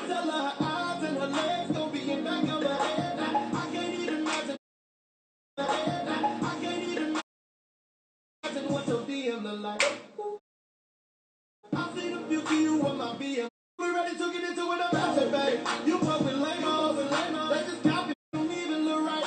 Tell her eyes and her legs gon' be in back of her head. I can't even imagine. I can't even imagine what your DM look like. I see the beauty you want my BM. We ready to get into it. I said, babe, you fuck with lame-os and lame-os. They just copy, don't even look right.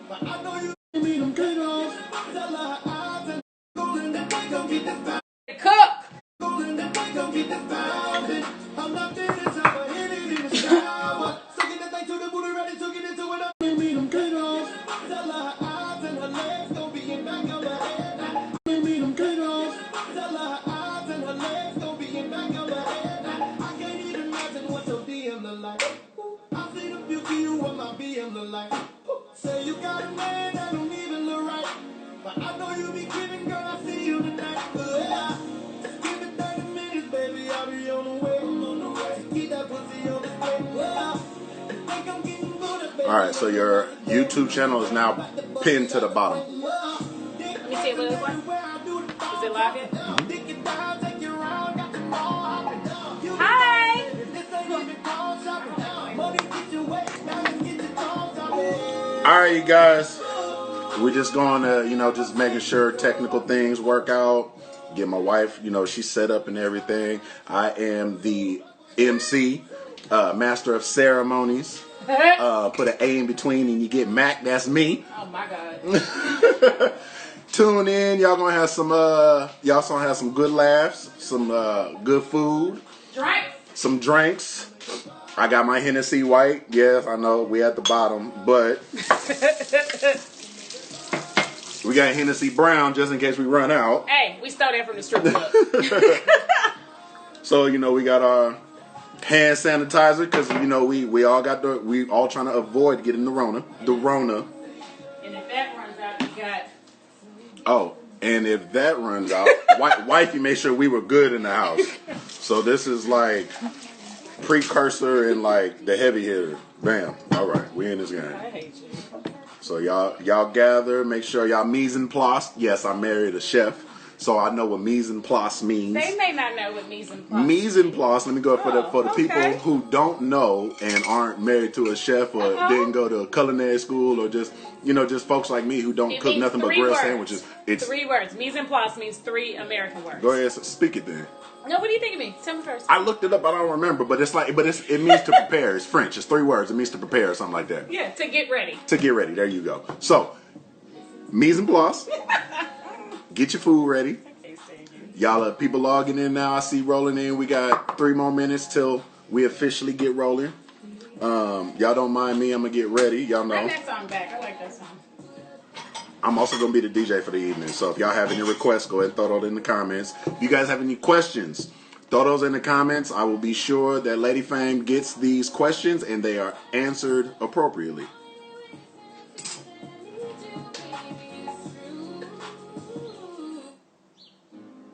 But I know you mean them K-Dos. Tell her eyes and golden that they gon' get this pound. Cook! Golden that they gon' get this pounding. I'm not finished, I'm hit it in the shower. Sucking that thing to the booty, ready to get into it. I mean them K-Dos. Tell her eyes and her legs gon' be in back of her head. I mean them K-Dos. Tell her eyes and her legs gon' be in back of her head. I can't even imagine what your DM look like. I see the beauty you want my BM look like. Say you got a man that don't even look right. But I know you be kidding, girl, I see you tonight. Yeah. Just give it 30 minutes, baby, I'll be on the way. Keep that pussy on the way. Yeah. Think I'm getting good, baby. Alright, so your YouTube channel is now pinned to the bottom. Let me see what it looks like. Is it live yet? Hi! Alright, you guys. We're just going to, just making sure technical things work out. Get my wife, she's set up and everything. I am the MC, master of ceremonies. Put an A in between and you get Mac. That's me. Oh my God. Tune in. Y'all gonna have some. Y'all gonna have some good laughs, some good food, Drinks. some drinks. I got my Hennessy White. Yes, I know we at the bottom, but we got Hennessy Brown just in case we run out. Hey, we stole that from the strip club. So we got our hand sanitizer because we all got we all trying to avoid getting the Rona. The Rona. And if that runs out, you got. Oh, and if that runs out, wifey made sure we were good in the house. So this is like precursor and like the heavy hitter. Bam. All right, we in this game. I hate you. So y'all gather, make sure y'all mise en place. Yes, I married a chef, so I know what mise en place means. They may not know what mise en place. Mise en place. Let me go for the okay. people who don't know and aren't married to a chef or didn't go to a culinary school or just just folks like me who don't cook nothing but grilled sandwiches. It's 3 words. Mise en place means 3 American words. Go ahead, speak it then. No, what do you think it means? Tell me first. I looked it up. I don't remember, but it means to prepare. It's French. It's 3 words. It means to prepare or something like that. Yeah, to get ready. To get ready. There you go. So, mise en place. Get your food ready. Y'all people logging in now. I see rolling in. We got 3 more minutes till we officially get rolling. Y'all don't mind me. I'm gonna get ready. Y'all know. Bring that song back. I like that song. I'm also going to be the DJ for the evening. So if y'all have any requests, go ahead and throw those in the comments. If you guys have any questions, throw those in the comments. I will be sure that Lady Fame gets these questions and they are answered appropriately.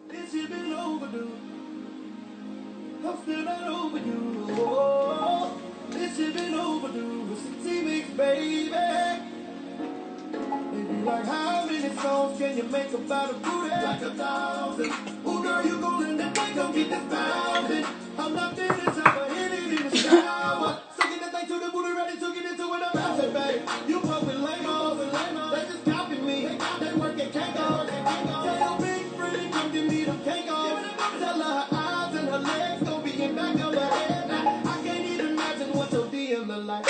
This shit been overdue. I'm still not over you. Oh, this shit been overdue. Some T-Mix, baby. Like how many songs can you make about a booty? Like 1,000. Ooh, girl, you gon' learn that they gon' get this pounding. I'm not finished, I'm hit it in the shower. Sucking that thing to the booty, ready to get into it. I said, babe, you fuck with lame-os and lame-os. They just copy me. They work at K-Go. Tell your big friend, come give me them K-Go. Tell her eyes and her legs gon' be in back of her head. I can't even imagine what your DM look like.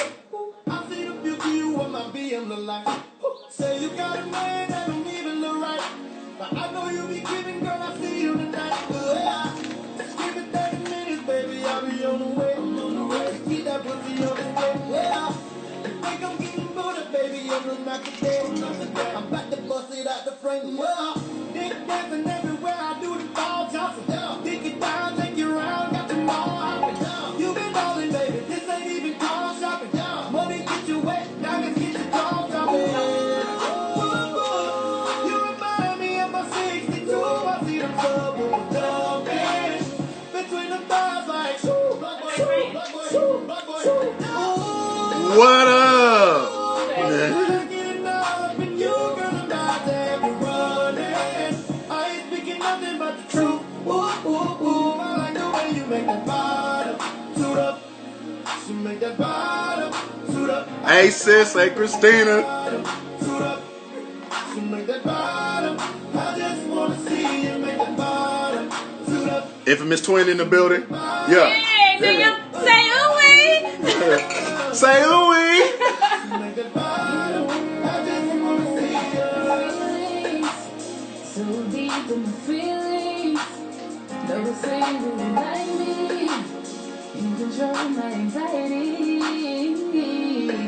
I see the beauty you want my BM look like. Say you got a man that don't even look right. But I know you be kidding, girl, I see you tonight. Yeah. Just give it 30 minutes, baby, I'll be on the way. Keep that pussy on the way. Yeah. Think I'm getting booted, baby, I'm the knock it dead. I'm about to bust it out the frame. Yeah. Dick dancing everywhere, I do the ball Johnson. Dick it down, take you around, got them all hopping. You been ballin', baby, this ain't even car shopping. Money get you wet, diamonds get you tall dropping. What up? She make that bottom suit up. Hey sis, hey Christina. Suit up. She make that bottom. I just wanna see you make that bottom suit up. Infamous twin in the building. Yeah. Hey, nigga, say ooh-wee. Say ooh-wee. She make that bottom. I just wanna see you. So deep in my feelings, never say that you like me. You control my anxiety. Feeling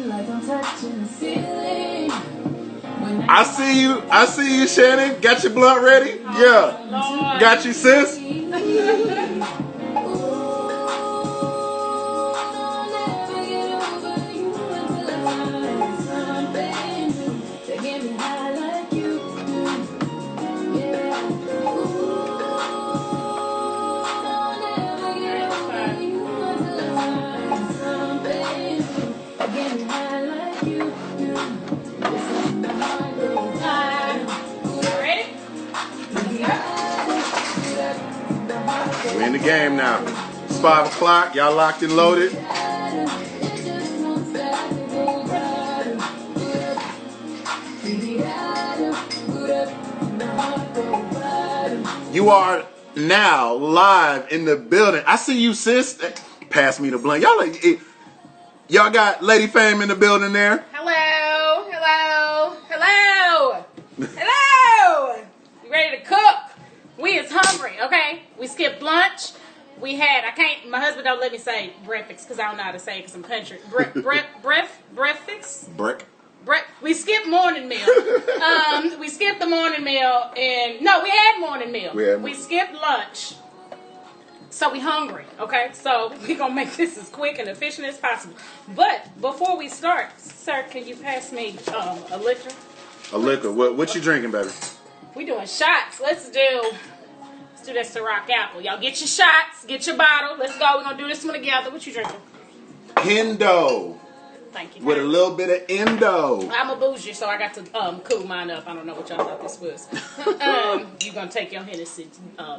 like I'm touching the ceiling. When I see you, Shannon. Got your blunt ready? Yeah. Lord. Got you, sis? Ready? We in the game now. It's 5 o'clock. Y'all locked and loaded. You are now live in the building. I see you, sis. Pass me the blunt. Y'all got Lady Fame in the building there. Hello, hello, hello, hello. You ready to cook? We is hungry, okay? We skipped lunch. We had, my husband don't let me say breakfast because I don't know how to say it because I'm country. Breakfast? We skipped morning meal. We skipped the morning meal and, no, we had morning meal. We skipped lunch. So we hungry, okay? So we gonna make this as quick and efficient as possible. But before we start, sir, can you pass me a liquor? A liquor. What you drinking, baby? We doing shots. Let's do that Ciroc apple. Y'all get your shots, get your bottle. Let's go. We're gonna do this one together. What you drinking? Hendo. Thank you. With a little bit of endo. I'm a bougie, so I got to cool mine up. I don't know what y'all thought this was. You're gonna take your Hennessy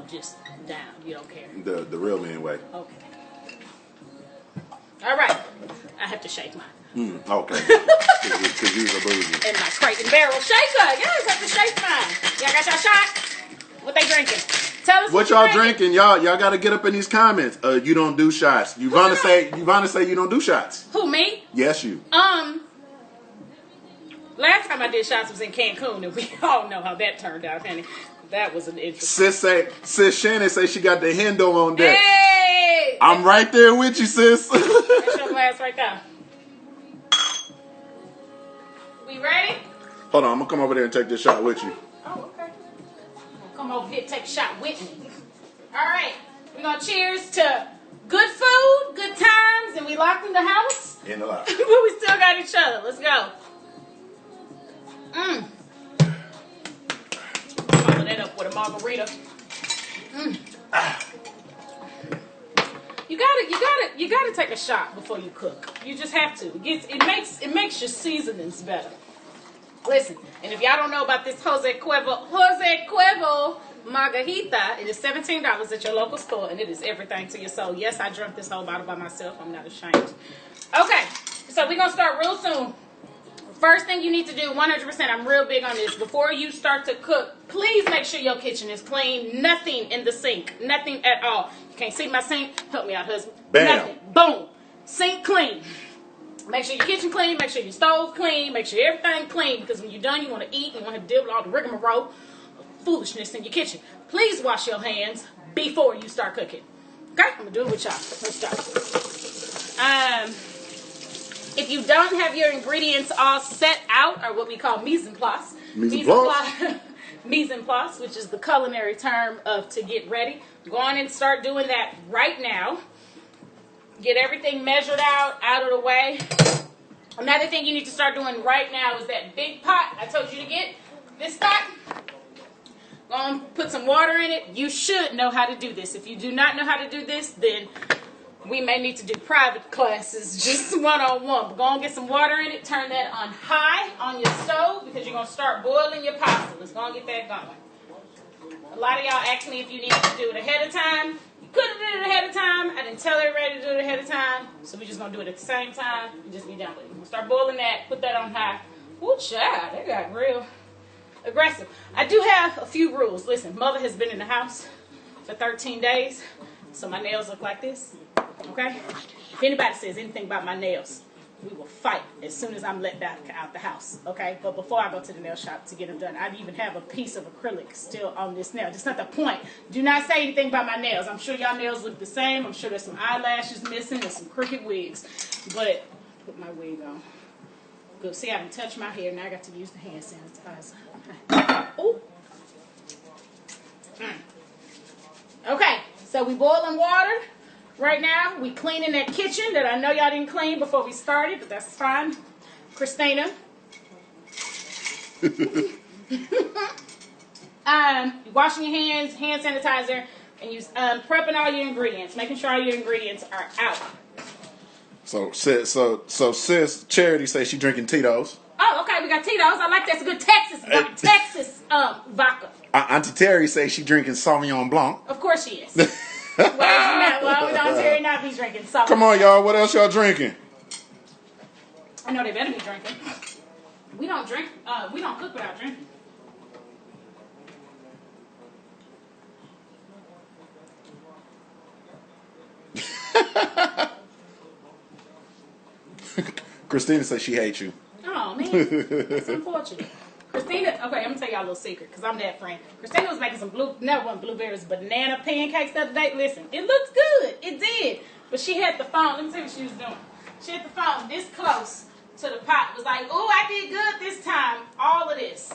just down. You don't care. The real man way. Okay. All right. I have to shake mine. Okay. Because you're a bougie. And my crate and barrel shaker. Yes, I have to shake mine. Y'all got your shots? What they drinking? Tell us What y'all drinking? Y'all got to get up in these comments. You don't do shots. Yvonne say you don't do shots. Who, me? Yes, you. Last time I did shots was in Cancun, and we all know how that turned out, honey. That was an interesting. Sis Shannon say she got the hendo on deck. Hey! I'm right there with you, sis. That's your glass right there. We ready? Hold on, I'm gonna come over there and take this shot with you. Oh, okay. Well, come over here and take a shot with me. All right. We're going to cheers to good food, good times, and we locked in the house. In the lot. But we still got each other. Let's go. Follow that up with a margarita. You gotta take a shot before you cook. You just have to. It makes your seasonings better. Listen, and if y'all don't know about this Jose Cuervo margarita, it is $17 at your local store, and it is everything to your soul. Yes, I drank this whole bottle by myself. I'm not ashamed. Okay, so we're gonna start real soon. First thing you need to do, 100%, I'm real big on this. Before you start to cook, please make sure your kitchen is clean. Nothing in the sink. Nothing at all. You can't see my sink? Help me out, husband. Bam. Nothing. Boom. Sink clean. Make sure your kitchen clean. Make sure your stove clean. Make sure everything clean. Because when you're done, you want to eat. You want to deal with all the rigmarole of foolishness in your kitchen. Please wash your hands before you start cooking. Okay? I'm going to do it with y'all. Let's go. If you don't have your ingredients all set out, or what we call mise en place, mise en place, which is the culinary term of to get ready, go on and start doing that right now. Get everything measured out of the way. Another thing you need to start doing right now is that big pot I told you to get. This pot, go and put some water in it. You should know how to do this. If you do not know how to do this, then we may need to do private classes, just one-on-one. But go and get some water in it. Turn that on high on your stove because you're going to start boiling your pasta. Let's go and get that going. A lot of y'all asked me if you needed to do it ahead of time. You could have did it ahead of time. I didn't So we're just gonna do it at the same time and just be done with it. We'll start boiling that, put that on high. Ooh, child, that got real aggressive. I do have a few rules. Listen, mother has been in the house for 13 days, so my nails look like this, okay? If anybody says anything about my nails, we will fight as soon as I'm let back out the house, okay? But before I go to the nail shop to get them done, I even have a piece of acrylic still on this nail. That's not the point. Do not say anything about my nails. I'm sure y'all nails look the same. I'm sure there's some eyelashes missing and some crooked wigs. But put my wig on. Good. See, I haven't touched my hair. Now I got to use the hand sanitizer. Ooh. Okay, so we boiling water. Right now, we cleaning that kitchen that I know y'all didn't clean before we started, but that's fine. Christina. Washing your hands, hand sanitizer, and you prepping all your ingredients, making sure all your ingredients are out. So sis, Charity says she drinking Tito's. Oh, okay, we got Tito's. I like that. It's a good Texas vodka. Auntie Terry says she drinking Sauvignon Blanc. Of course she is. Why would Aunt Terry not be drinking something? Come on, y'all. What else y'all drinking? I know they better be drinking. We don't drink. We don't cook without drinking. Christina says she hates you. Oh, man. That's unfortunate. Christina, okay, I'm going to tell y'all a little secret because I'm that friend. Christina was making some blueberries, banana pancakes the other day. Listen, it looks good. It did. But she had the phone. Let me tell you what she was doing. She had the phone this close to the pot. It was like, oh, I did good this time. All of this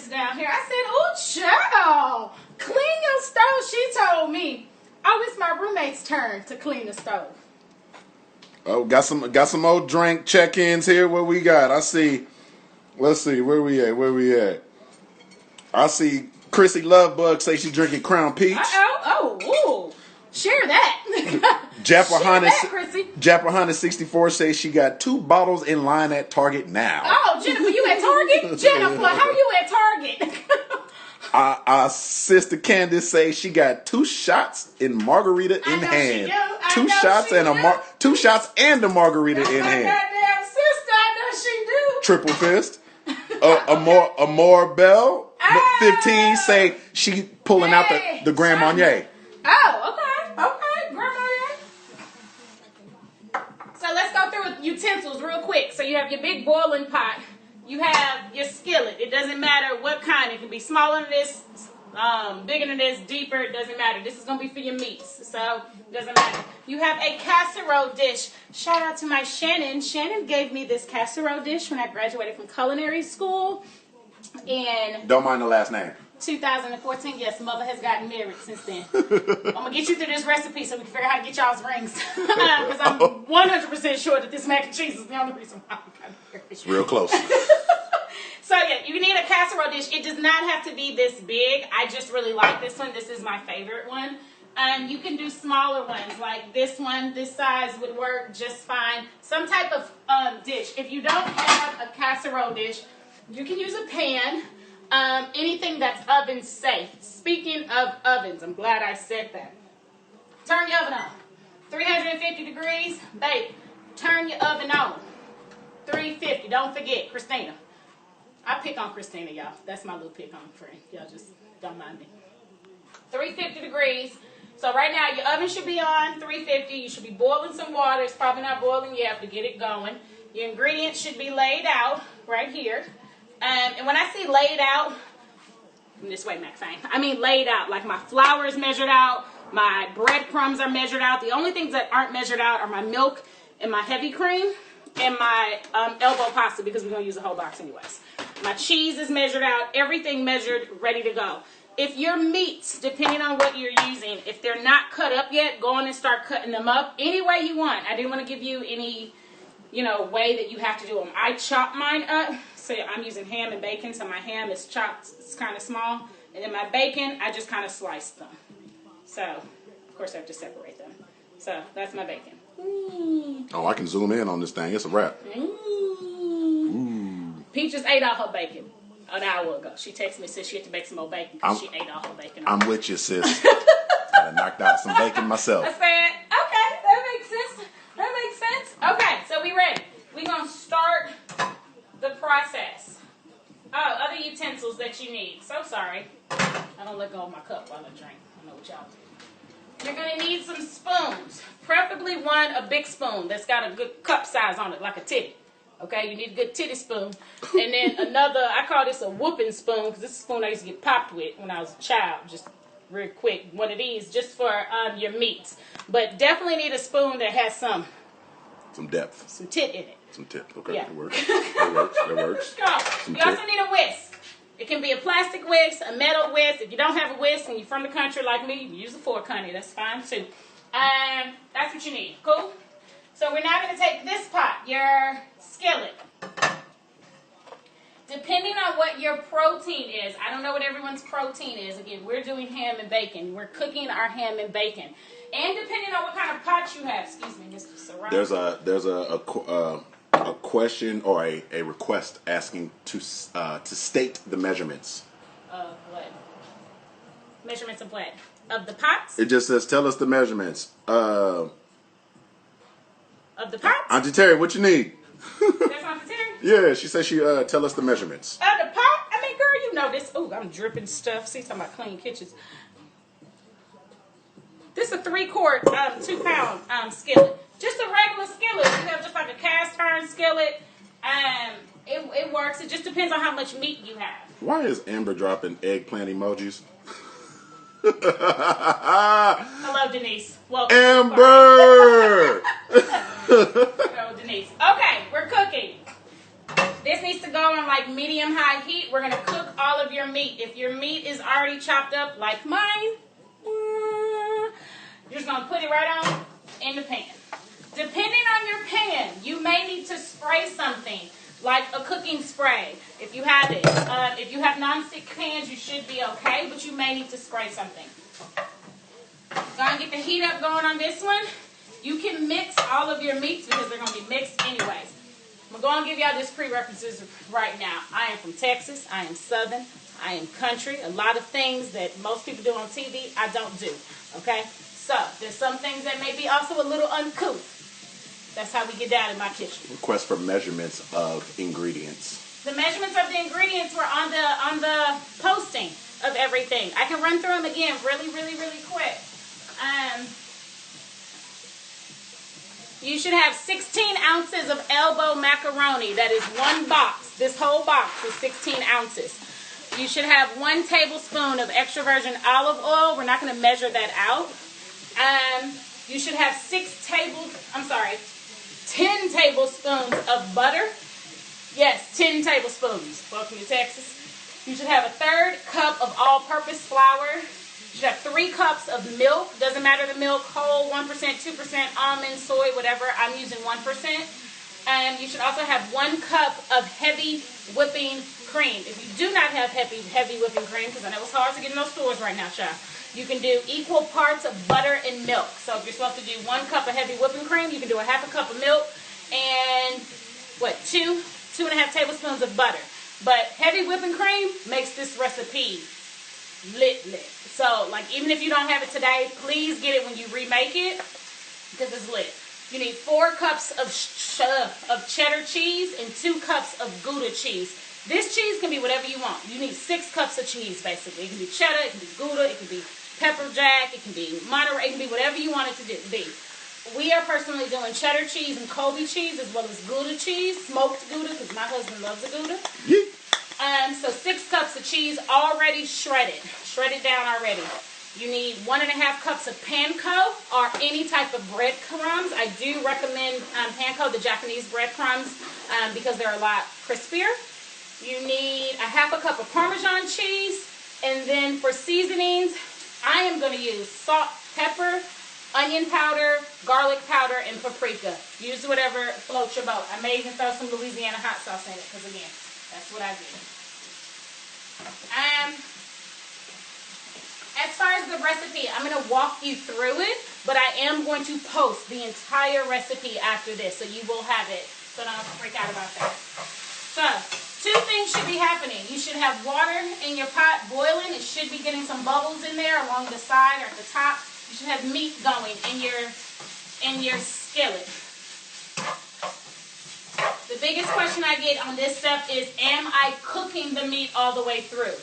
down here. I said, oh, child, clean your stove. She told me, oh, it's my roommate's turn to clean the stove. Oh, got some old drink check-ins here. What we got? I see. Let's see. Where we at? I see Chrissy Lovebug say she's drinking Crown Peach. Oh, share that. Japahana 64 says she got 2 bottles in line at Target now. Oh, Jennifer, you at Target? Jennifer, how you at Target? Our sister Candace says she got 2 shots in margarita in hand. 2 shots and a margarita in hand. Goddamn sister, I know she do. Triple fist. Amore Bell 15 say she pulling out the Grand Marnier. Oh, okay, Grand Marnier. So let's go through utensils real quick. So you have your big boiling pot. You have your skillet. It doesn't matter what kind. It can be smaller than this, bigger than this, deeper. It doesn't matter. This is going to be for your meats. So it doesn't matter. You have a casserole dish. Shout out to my Shannon. Shannon gave me this casserole dish when I graduated from culinary school. And don't mind the last name. 2014. Yes, mother has gotten married since then. I'm going to get you through this recipe so we can figure out how to get y'all's rings. Because I'm 100% sure that this mac and cheese is the only reason why we got married. It's real close. So yeah, you need a casserole dish. It does not have to be this big. I just really like this one. This is my favorite one. You can do smaller ones like this one. This size would work just fine. Some type of dish. If you don't have a casserole dish, you can use a pan. Anything that's oven safe. Speaking of ovens, I'm glad I said that. Turn your oven on. 350 degrees. Babe, turn your oven on. 350. Don't forget, Christina. I pick on Christina, y'all. That's my little pick on friend. Y'all just don't mind me. 350 degrees. So right now, your oven should be on 350. You should be boiling some water. It's probably not boiling yet to get it going. Your ingredients should be laid out right here. And when I say laid out, this way, McFang, I mean laid out. Like my flour is measured out. My breadcrumbs are measured out. The only things that aren't measured out are my milk and my heavy cream and my elbow pasta because we're going to use a whole box anyways. My cheese is measured out. Everything measured, ready to go. If your meats, depending on what you're using, if they're not cut up yet, go on and start cutting them up any way you want. I didn't want to give you any, way that you have to do them. I chop mine up. So I'm using ham and bacon, so my ham is chopped, it's kind of small. And then my bacon, I just kind of sliced them. So, of course, I have to separate them. So, that's my bacon. Oh, I can zoom in on this thing. It's a wrap. Peaches ate all her bacon an hour ago. She texted me, said she had to make some more bacon because she ate all her bacon. I'm with you, sis. I knocked out some bacon myself. I said, okay, that makes sense. That process. Oh, other utensils that you need. So sorry. I don't let go of my cup while I drink. I know what y'all do. You're going to need some spoons. Preferably a big spoon that's got a good cup size on it, like a titty. Okay, you need a good titty spoon. And then another, I call this a whooping spoon, because this is a spoon I used to get popped with when I was a child. Just real quick. One of these just for your meats. But definitely need a spoon that has some depth. Some tit in it. Some tit. Okay, yeah. That works. That works. You also need a whisk. It can be a plastic whisk, a metal whisk. If you don't have a whisk and you're from the country like me, you can use a fork, honey. That's fine too. That's what you need. Cool? So we're now going to take this pot, your skillet. Depending on what your protein is, I don't know what everyone's protein is. Again, we're doing ham and bacon. We're cooking our ham and bacon. And depending on what kind of pot you have, excuse me, Mr. Serrano. There's a question or a request asking to state the measurements. Of what? Measurements of what? Of the pots? It just says, tell us the measurements. Of the pots? Auntie Terry, what you need? That's Auntie Terry? Yeah, she said she tell us the measurements. Of the pot? I mean, girl, you know this. Ooh, I'm dripping stuff. See, talking about clean kitchens. This is a 3-quart, 2-pound skillet. Just a regular skillet. You have just like a cast iron skillet. It works. It just depends on how much meat you have. Why is Amber dropping eggplant emojis? Hello, Denise. Welcome. Amber! Hello, Denise. Okay, we're cooking. This needs to go on like medium-high heat. We're going to cook all of your meat. If your meat is already chopped up like mine, you're just going to put it right on in the pan. Depending on your pan, you may need to spray something like a cooking spray if you have it. If you have non-stick pans, you should be okay, but you may need to spray something. Go and get the heat up going on this one. You can mix all of your meats because they're going to be mixed anyways. I'm going to go and give y'all this prerequisites right now. I am from Texas. I am Southern. I am country. A lot of things that most people do on TV, I don't do. Okay? So, there's some things that may be also a little uncouth. That's how we get down in my kitchen. Request for measurements of ingredients. The measurements of the ingredients were on the posting of everything. I can run through them again really, really, really quick. You should have 16 ounces of elbow macaroni. That is one box. This whole box is 16 ounces. You should have 1 tablespoon of extra virgin olive oil. We're not going to measure that out. You should have 10 tablespoons of butter. Yes, 10 tablespoons. Welcome to Texas. You should have a 1/3 cup of all-purpose flour. You should have 3 cups of milk. Doesn't matter the milk, whole, 1%, 2%, almond, soy, whatever. I'm using 1%. And you should also have 1 cup of heavy whipping cream. If you do not have heavy whipping cream, because I know it's hard to get in those stores right now, child, you can do equal parts of butter and milk. So if you're supposed to do 1 cup of heavy whipping cream, you can do a 1/2 cup of milk and 2.5 tablespoons of butter. But heavy whipping cream makes this recipe lit. So like even if you don't have it today, please get it when you remake it because it's lit. You need 4 cups of cheddar cheese and 2 cups of Gouda cheese. This cheese can be whatever you want. You need 6 cups of cheese, basically. It can be cheddar, it can be Gouda, it can be pepper jack, it can be Monterey, it can be whatever you want it to be. We are personally doing cheddar cheese and Colby cheese as well as Gouda cheese, smoked Gouda, because my husband loves the Gouda. So 6 cups of cheese already shredded down already. You need 1.5 cups of panko or any type of breadcrumbs. I do recommend panko, the Japanese breadcrumbs, because they're a lot crispier. You need a 1/2 cup of Parmesan cheese. And then for seasonings, I am going to use salt, pepper, onion powder, garlic powder, and paprika. Use whatever floats your boat. I may even throw some Louisiana hot sauce in it because, again, that's what I do. As far as the recipe, I'm going to walk you through it, but I am going to post the entire recipe after this, so you will have it. So don't freak out about that. So, 2 things should be happening. You should have water in your pot boiling. It should be getting some bubbles in there along the side or at the top. You should have meat going in your skillet. The biggest question I get on this stuff is, am I cooking the meat all the way through?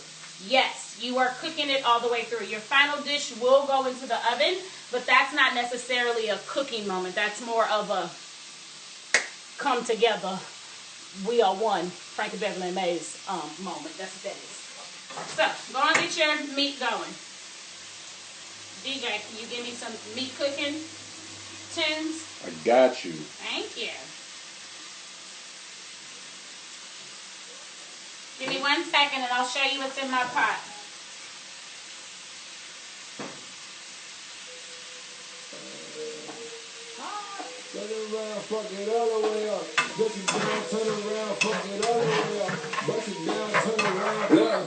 Yes, you are cooking it all the way through. Your final dish will go into the oven, but that's not necessarily a cooking moment. That's more of a come together, we are one, Frankie Beverly and Mays moment. That's what that is. So, go and get your meat going. DJ, can you give me some meat cooking tunes? I got you. Thank you. Give me 1 second and I'll show you what's in my pot. Turn around, fuck it all the way up. Bust it down, turn around, fuck it all the way up. Bust it down, turn around. Look,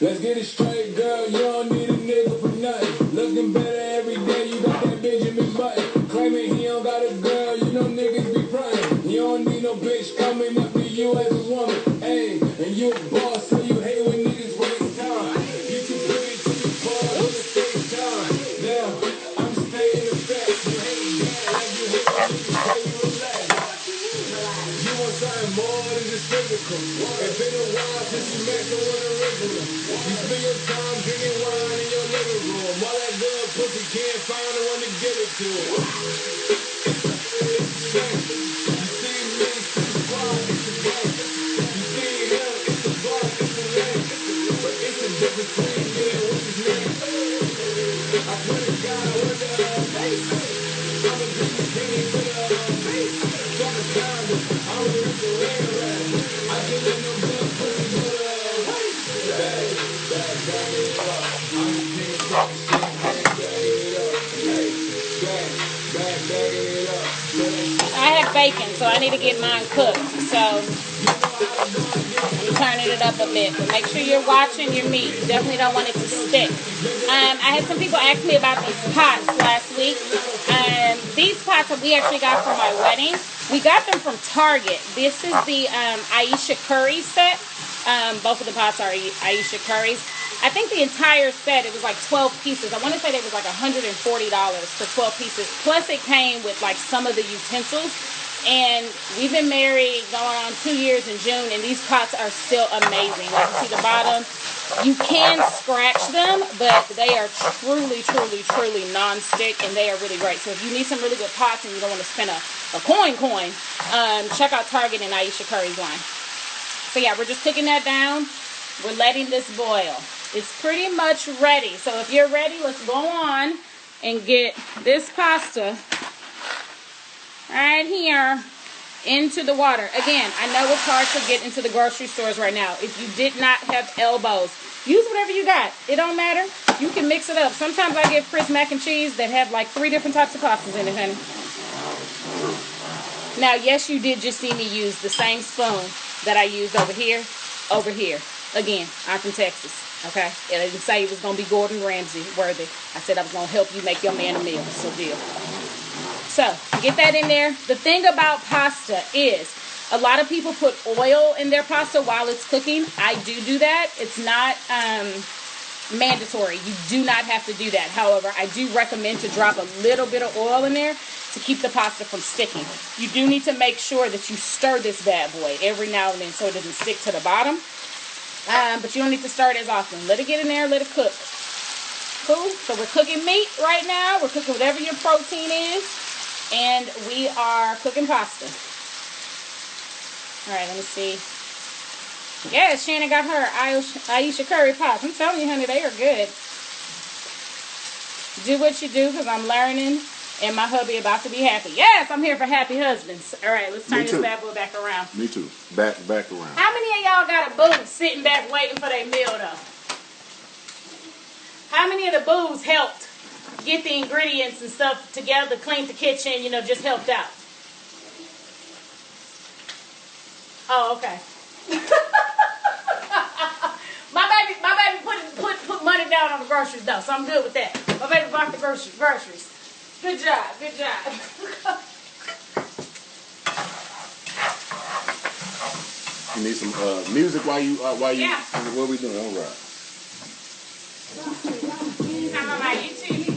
let's get it straight, girl. You don't need a nigga for nothing. Looking better every day. You got that Benjamin Button. Claiming he don't got a girl. You know niggas be frontin'. You don't need no bitch coming up to you as a woman. Hey, and you a boss, so you hate when niggas waste time. You too pretty to be called on the same time. Now, I'm stating the facts. You hate that like you hate when niggas say you relax. You want something more than just physical. It's been a while since you met someone original. You spend your time drinking wine in your living room. All that good pussy can't find the one to give it to. It's a shame. You see me, it's a bar, it's a game. You see him, it's a bar, it's a lane. But it's the difference between me and what's his name. I swear to God, I wonder face. I'm a different king to the face. Fucking sounded, I'm a different land rat. I get in no good pussy to the waist. Back it up. I'm the king of talking shit, back it up. Hey, back it up. I have bacon, so I need to get mine cooked. So I'm turning it up a bit. But make sure you're watching your meat. You definitely don't want it to stick. I had some people ask me about these pots last week. These pots that we actually got for my wedding, we got them from Target. This is the Aisha Curry set. Both of the pots are Aisha Curry's. I think the entire set, it was like 12 pieces. I want to say it was like $140 for 12 pieces. Plus it came with like some of the utensils. And we've been married going on 2 years in June, and these pots are still amazing. Like you see the bottom, you can scratch them, but they are truly, truly, truly non-stick, and they are really great. So if you need some really good pots and you don't want to spend a coin, check out Target and Aisha Curry's line. So yeah, we're just cooking that down. We're letting this boil. It's pretty much ready. So if you're ready, let's go on and get this pasta right here into the water. Again, I know it's hard to get into the grocery stores right now. If you did not have elbows, use whatever you got. It don't matter. You can mix it up. Sometimes I get Chris mac and cheese that have like 3 different types of pastas in it, honey. Now, yes, you did just see me use the same spoon that I used over here. Again, I'm from Texas, okay? And I didn't say it was going to be Gordon Ramsay worthy. I said I was going to help you make your man a meal. So deal. So, get that in there. The thing about pasta is, a lot of people put oil in their pasta while it's cooking. I do that. It's not mandatory. You do not have to do that. However, I do recommend to drop a little bit of oil in there to keep the pasta from sticking. You do need to make sure that you stir this bad boy every now and then so it doesn't stick to the bottom. But you don't need to stir it as often. Let it get in there, let it cook. Cool? So we're cooking meat right now. We're cooking whatever your protein is. And we are cooking pasta. Alright, let me see. Yes, Shannon got her Aisha Curry pots. I'm telling you, honey, they are good. Do what you do, because I'm learning. And my hubby about to be happy. Yes, I'm here for happy husbands. All right, let's turn this bad boy back around. Me too. Back around. How many of y'all got a boo sitting back waiting for their meal, though? How many of the boos helped get the ingredients and stuff together, cleaned the kitchen, just helped out? Oh, okay. my baby put money down on the groceries, though, so I'm good with that. My baby bought the groceries. Good job, good job. You need some music while you Yeah. What are we doing? All right. I'm on my YouTube.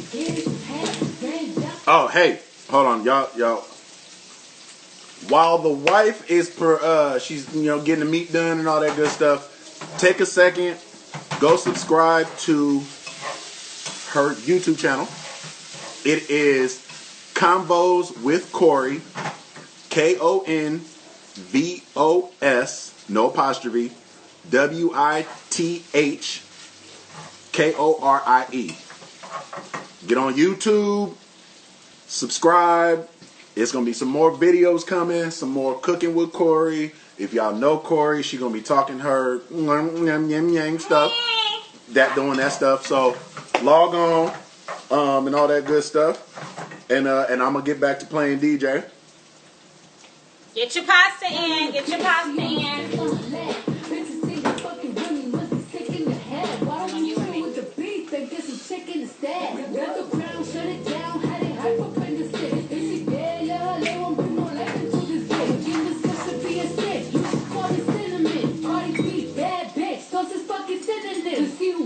Oh, hey, hold on, y'all. while the wife is she's getting the meat done and all that good stuff, take a second, go subscribe to her YouTube channel. It is Convos with Korie, KONVOS, no apostrophe, WITHKORIE. Get on YouTube, subscribe. It's going to be some more videos coming, some more Cooking with Korie. If y'all know Korie, she's going to be talking her stuff, doing that stuff. So log on and all that good stuff. And I'm going to get back to playing DJ. Get your pasta in. Get your pasta in.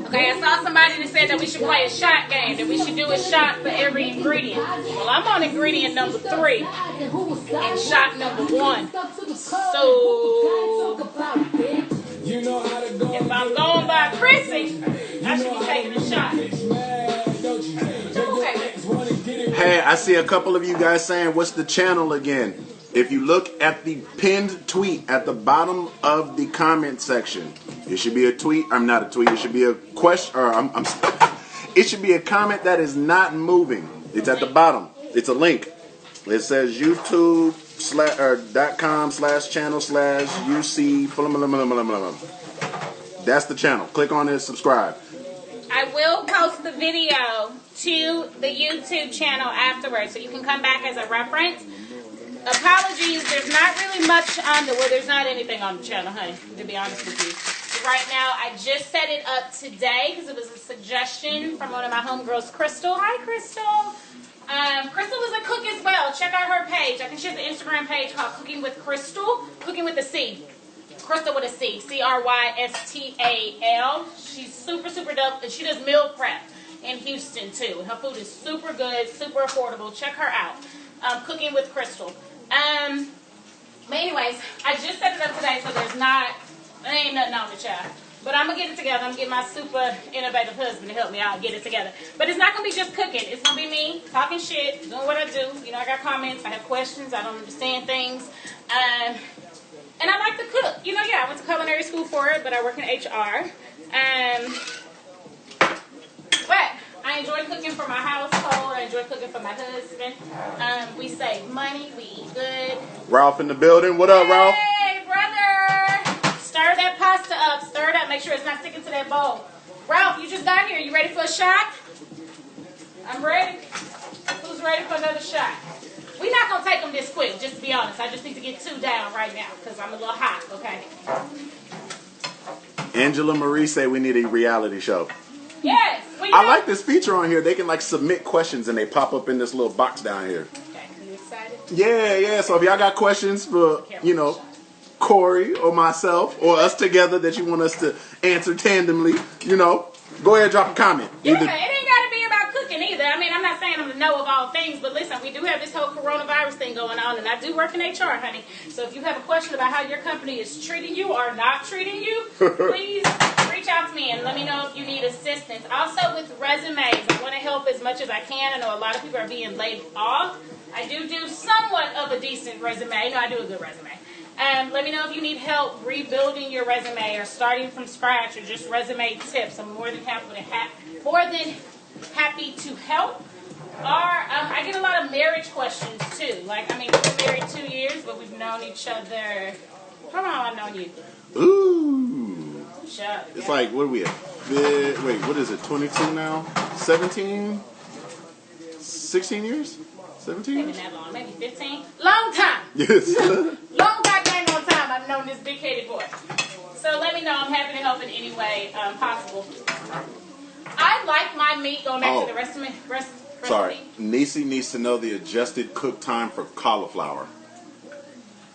Okay, I saw somebody that said that we should play a shot game, that we should do a shot for every ingredient. Well, I'm on ingredient number 3 and shot number 1. So, if I'm going by Chrissy, I should be taking a shot. Okay. Hey, I see a couple of you guys saying, what's the channel again? If you look at the pinned tweet at the bottom of the comment section, it should be a tweet. I'm not a tweet. It should be a question. Or it should be a comment that is not moving. It's at the bottom. It's a link. It says youtube.com/channel/UC. That's the channel. Click on it. Subscribe. I will post the video to the YouTube channel afterwards, so you can come back as a reference. Apologies, there's not really much on there's not anything on the channel, honey, to be honest with you. Right now, I just set it up today because it was a suggestion from one of my homegirls, Crystal. Hi, Crystal. Crystal is a cook as well. Check out her page. I think she has an Instagram page called Cooking with Crystal. Cooking with a C. Crystal with a C. CRYSTAL. She's super, super dope. And she does meal prep in Houston, too. And her food is super good, super affordable. Check her out. Cooking with Crystal. But anyways, I just set it up today, so there ain't nothing on the child. But I'm going to get it together. I'm going to get my super innovative husband to help me out get it together. But it's not going to be just cooking. It's going to be me talking shit, doing what I do. I got comments. I have questions. I don't understand things. And I like to cook. I went to culinary school for it, but I work in HR. But I enjoy cooking for my household. I enjoy cooking for my husband. We save money. We eat good. Ralph in the building. What up, Ralph? Hey, brother. Stir that pasta up. Stir it up. Make sure it's not sticking to that bowl. Ralph, you just got here. You ready for a shot? I'm ready. Who's ready for another shot? We're not going to take them this quick, just to be honest. I just need to get 2 down right now because I'm a little hot, okay? Angela Marie say we need a reality show. Yes. I like this feature on here. They can submit questions and they pop up in this little box down here. Okay, you excited? Yeah. So if y'all got questions for, Korie or myself or us together that you want us to answer tandemly, go ahead and drop a comment. Yeah, it ain't got to be about cooking either. I mean, I'm not saying I'm the know of all things, but listen, we do have this whole coronavirus thing going on, and I do work in HR, honey. So if you have a question about how your company is treating you or not treating you, please reach out to me and let me know if you need assistance. Also with resumes, I want to help as much as I can. I know a lot of people are being laid off. I do somewhat of a decent resume. I do a good resume. Let me know if you need help rebuilding your resume or starting from scratch or just resume tips. I'm more than happy to help. Or I get a lot of marriage questions too. We've been married 2 years, but we've known each other. How long have I known you? Ooh. Shut up. It's what are we at? Wait, what is it? 22 now? 17? 16 years? 17 Maybe years? that long. Maybe 15. Long time. Yes. Long time I've known this big-headed boy. So let me know. I'm happy to help in any way possible. I like my meat. Going back to the recipe. Sorry. Nisi needs to know the adjusted cook time for cauliflower.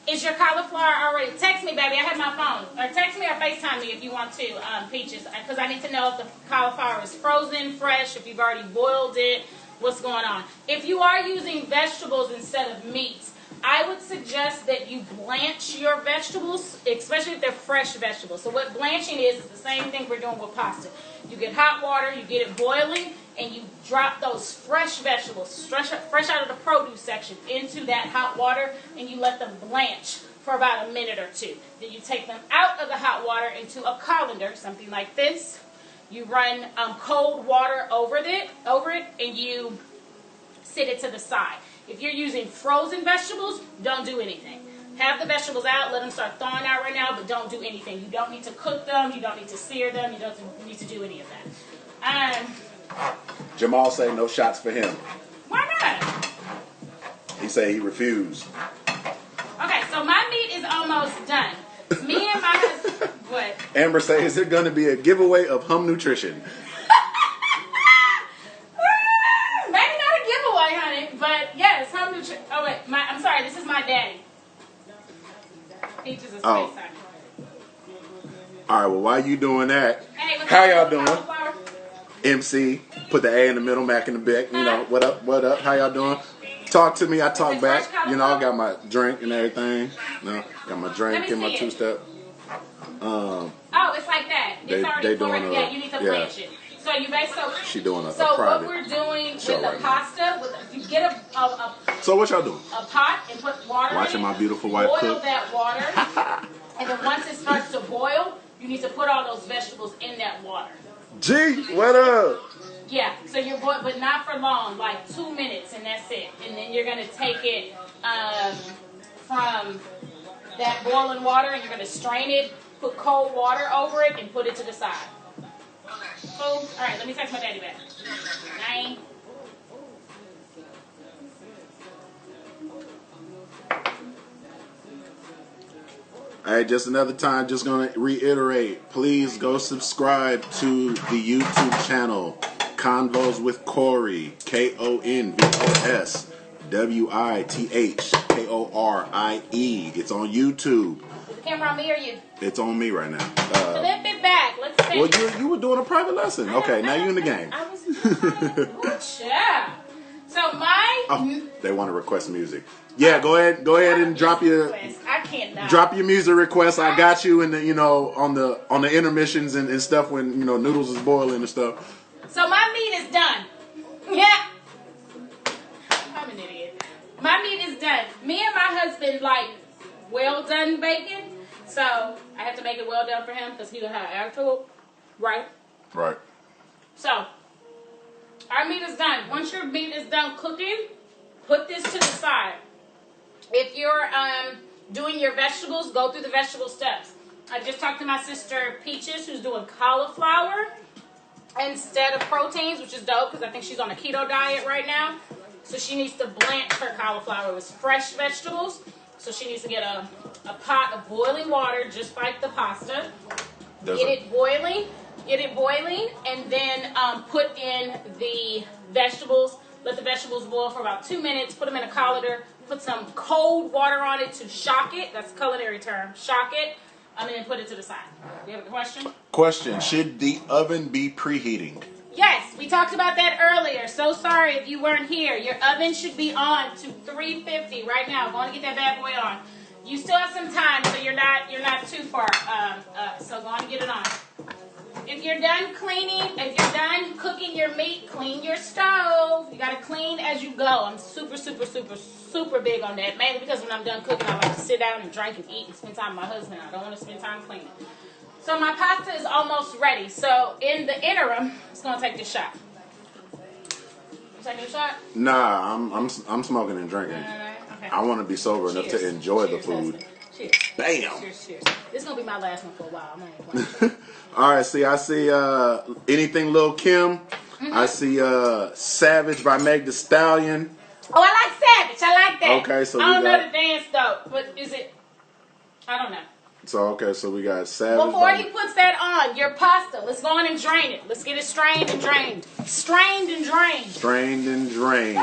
Is your cauliflower already? Text me, baby. I have my phone. Or text me or FaceTime me if you want to, Peaches. Because I need to know if the cauliflower is frozen, fresh, if you've already boiled it, what's going on. If you are using vegetables instead of meats, I would suggest that you blanch your vegetables, especially if they're fresh vegetables. So what blanching is the same thing we're doing with pasta. You get hot water, you get it boiling, and you drop those fresh vegetables, fresh out of the produce section, into that hot water, and you let them blanch for about a minute or two. Then you take them out of the hot water into a colander, something like this. You run cold water over it, and you sit it to the side. If you're using frozen vegetables, don't do anything. Have the vegetables out, let them start thawing out right now, but don't do anything. You don't need to cook them, you don't need to sear them, you don't need to do any of that. Jamal say no shots for him. Why not? He say he refused. Okay, so my meat is almost done. Me and my husband, what? Amber say, is there going to be a giveaway of Hum Nutrition? Maybe not a giveaway, honey, but yes, Hum Nutrition. Oh wait, I'm sorry, this is my daddy. Peaches is space time. All right, well, while you doing that, Hey, what's how up, y'all doing? cauliflower? MC, put the A in the middle, Mac in the back. You know, what up, how y'all doing? Talk to me, I talk back. You know, I got my drink and everything. No, got my drink and my two-step. Oh, it's like that. It's already they doing poured. Yeah, you need to blanch it. So you basically. She doing a So private what we're doing with the right pasta, you get a So what y'all doing? pot and put water Watching in my it. beautiful wife boil cook. that water, and then once it starts to boil, you need to put all those vegetables in that water. G, what up? Yeah, so you're but not for long, like 2 minutes, and that's it. And then you're gonna take it from that boiling water, and you're gonna strain it, put cold water over it, and put it to the side. Cool. All right, let me text my daddy back. 9. All right, just another time, just going to reiterate. Please go subscribe to the YouTube channel, Convos with Korie, KONVOSWITHKORIE. It's on YouTube. Is the camera on me or you? It's on me right now. Flip it back. Let's see. Well, you were doing a private lesson. Okay, now you're in the game. I was good job. So my... Oh, they want to request music. Yeah, go ahead and drop your... I cannot. Drop your music requests. I got you in the, you know, on the intermissions and stuff when, you know, noodles is boiling and stuff. So my meat is done. Yeah. I'm an idiot. My meat is done. Me and my husband like well done bacon. So I have to make it well done for him because he will have attitude. Right? Right. So our meat is done. Once your meat is done cooking, put this to the side. If you're doing your vegetables, go through the vegetable steps. I just talked to my sister Peaches, who's doing cauliflower instead of proteins, which is dope because I think she's on a keto diet right now. So she needs to blanch her cauliflower with fresh vegetables. So she needs to get a pot of boiling water, just like the pasta. Get it boiling, and then put in the vegetables. Let the vegetables boil for about 2 minutes. Put them in a colander. Put some cold water on it to shock it. That's a culinary term. Shock it. And then put it to the side. Do you have a question? Question: should the oven be preheating? Yes, we talked about that earlier. So sorry if you weren't here. Your oven should be on to 350 right now. Go on and get that bad boy on. You still have some time, so you're not too far. So go on and get it on. If you're done cleaning, if you're done cooking your meat, clean your stove. You gotta clean as you go. I'm super, super, super, super big on that. Mainly because when I'm done cooking, I like to sit down and drink and eat and spend time with my husband. I don't want to spend time cleaning. So my pasta is almost ready. So in the interim, it's gonna take this shot. You taking a shot? Nah, I'm smoking and drinking. Okay. I want to be sober enough to enjoy the food. Husband. Cheers. Bam. Cheers, cheers. This is gonna be my last one for a while. I'm not even playing. All right, I see anything Lil Kim. Mm-hmm. I see Savage by Meg Thee Stallion. Oh, I like Savage. I like that. Okay, so I don't know the dance though, but is it? I don't know. So we got Savage. Before he puts that on, your pasta, let's go on and drain it. Let's get it strained and drained. Strained and drained. Strained and drained.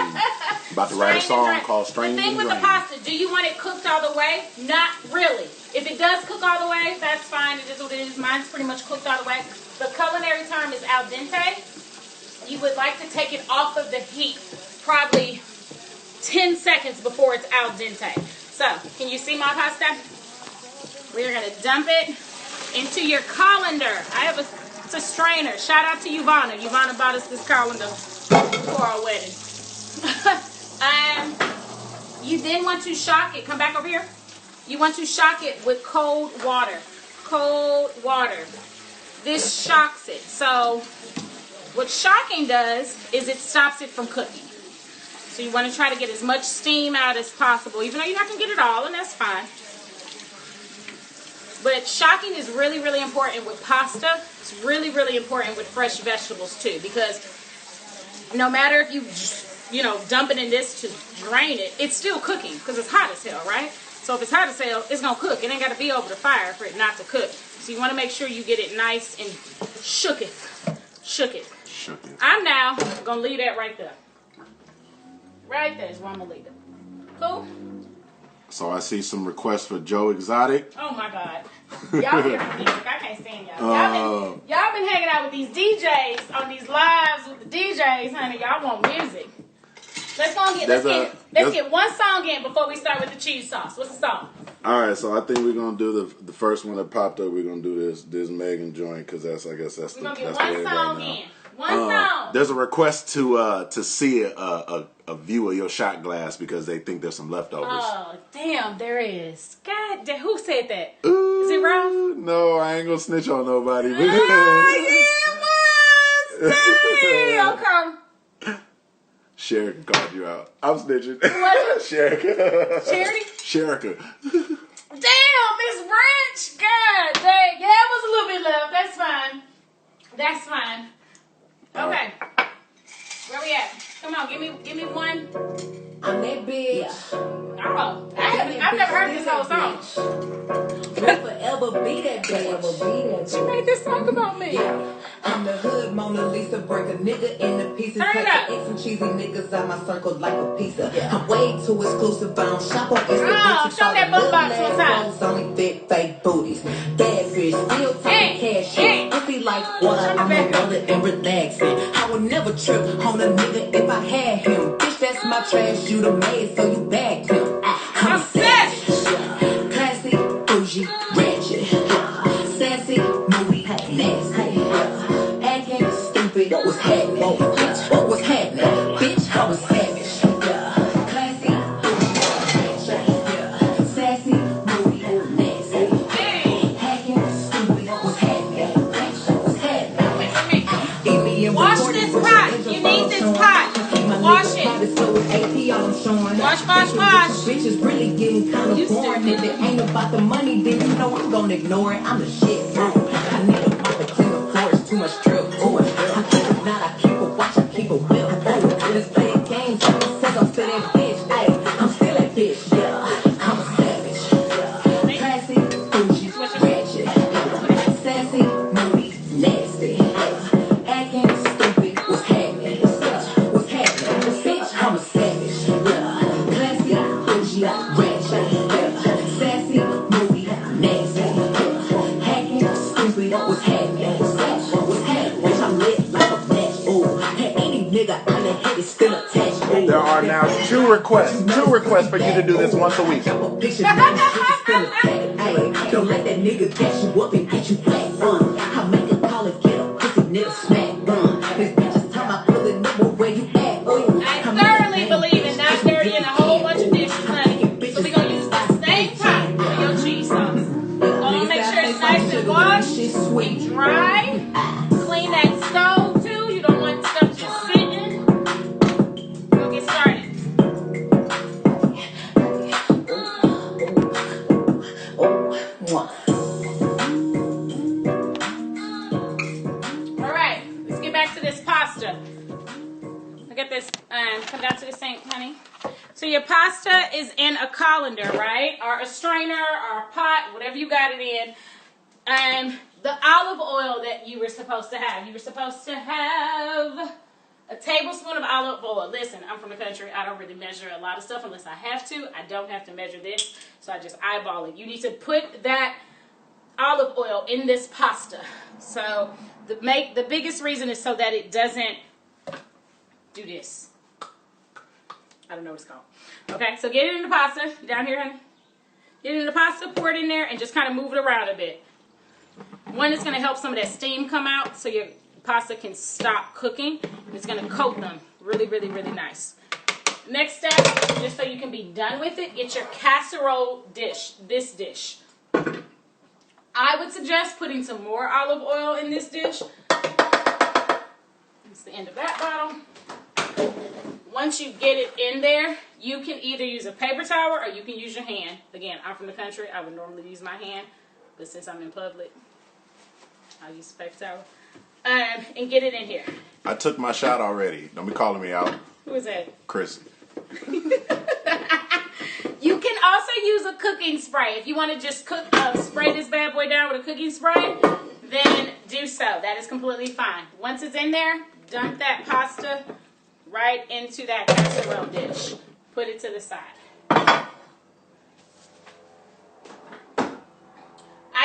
About to write a song called Strained and Drained. The thing with the pasta, do you want it cooked all the way? Not really. If it does cook all the way, that's fine. It is what it is. Mine's pretty much cooked all the way. The culinary term is al dente. You would like to take it off of the heat probably 10 seconds before it's al dente. So, can you see my pasta? We're going to dump it into your colander. It's a strainer. Shout out to Ivana. Ivana bought us this colander for our wedding. You then want to shock it. Come back over here. You want to shock it with cold water. Cold water. This shocks it. So what shocking does is it stops it from cooking. So you want to try to get as much steam out as possible, even though you're not going to get it all, and that's fine. But shocking is really, really important with pasta. It's really, really important with fresh vegetables too, because no matter if you dump it in this to drain it, it's still cooking because it's hot as hell, right? So if it's hot as hell, it's going to cook. It ain't got to be over the fire for it not to cook. So you want to make sure you get it nice and shooketh. I'm now going to leave that right there. Right there is where I'm going to leave it. Cool? So I see some requests for Joe Exotic. Oh my God. Y'all hear the music. I can't stand y'all. Y'all been hanging out with these DJs on these lives with the DJs, honey. Y'all want music. Let's get one song in before we start with the cheese sauce. What's the song? All right, so I think we're gonna do the first one that popped up. We're gonna do this Megan joint because that's the We're gonna get way one song in. One now. song. There's a request to see a view of your shot glass because they think there's some leftovers. Oh damn, there is. God damn, who said that? Ooh, Is it Ralph? No, I ain't gonna snitch on nobody. Okay. Sherika called you out. I'm snitching. What? Sherika. Charity? Sherika. Damn, Miss Branch. God dang. Yeah, it was a little bit left. That's fine. That's fine. Okay. Where we at? Come on, give me one. I'm that bitch. Oh, I've never heard this whole song. We'll forever be that bitch. She made this song about me. Yeah. I'm the hood Mona Lisa, break a nigga into pieces. Turn it Take up. the some cheesy niggas out my circle like a pizza. I'm way too exclusive, I don't shop on Instagram. Show that book box one time. Only fit fake booties. Bad fish, still talking cash shit. Pussy like water, I'm a brother and relaxing. I would never trip on a nigga if I had him. Bitch, that's my trash, you the maid, so you bagged him. I'm savage. Classy, bougie, ratchet. Sassy, moody, nasty. Acting stupid, what was happening? Bitch, what was happening? Bitch, I was savage. Classy, bougie, ratchet. Sassy, moody, nasty. Acting stupid, what was happening? Bitch, what's happening? Wash this pot. You need this pot. Wash it. Wash. Bitches really getting kind of boring. If it ain't about the money, then you know I'm gonna ignore it. I'm the shit. I need a mop and clean the floors. Too much drip. I keep it not. I keep a watch. I keep a whip. Let's play a game. Someone says I'm still that bitch. Ay, I'm still that bitch. Yeah, I'm a savage. Classy, bougie, ratchet, sassy, moody, nasty. Acting stupid. What's happening? What's happening? Bitch, I'm a savage. Classy, bougie, ratchet, sassy, moody, nasty. Acting stupid. What's happening? What's happening? Bitch, I'm lit like a match. Ooh, any nigga on the head is still attached. Ooh. There are now two requests for you to do this once a week. Don't let that nigga catch you up and get you back. I make a call and get a pussy nigga smack. This bitch is time I pull it up where you at. I thoroughly believe in not dirtying a whole bunch of dishes, honey. So we're gonna use the same pot for your cheese sauce. Gonna make sure it's nice and washed and dry. Clean that stove too. You don't want stuff just sitting. We'll get started. All right, let's get back to this pasta. Look at this. Come down to the sink, honey. So your pasta is in a colander, right? Or a strainer, or a pot, whatever you got it in. And the olive oil that you were supposed to have. You were supposed to have a tablespoon of olive oil. Listen, I'm from the country. I don't really measure a lot of stuff unless I have to. I don't have to measure this, so I just eyeball it. You need to put that olive oil in this pasta. So the biggest reason is so that it doesn't do this. I don't know what it's called. Okay, so get it in the pasta. You down here, honey? Get it in the pasta, pour it in there, and just kind of move it around a bit. One, it's going to help some of that steam come out so your pasta can stop cooking. It's going to coat them really, really, really nice. Next step, just so you can be done with it, get your casserole dish, this dish. I would suggest putting some more olive oil in this dish. That's the end of that bottle. Once you get it in there, you can either use a paper towel or you can use your hand. Again, I'm from the country. I would normally use my hand, but since I'm in public, I'll use the paper towel. And get it in here. I took my shot already. Don't be calling me out. Who is that? Chris. You can also use a cooking spray. If you want to just spray this bad boy down with a cooking spray, then do so. That is completely fine. Once it's in there, dump that pasta right into that casserole dish. Put it to the side. I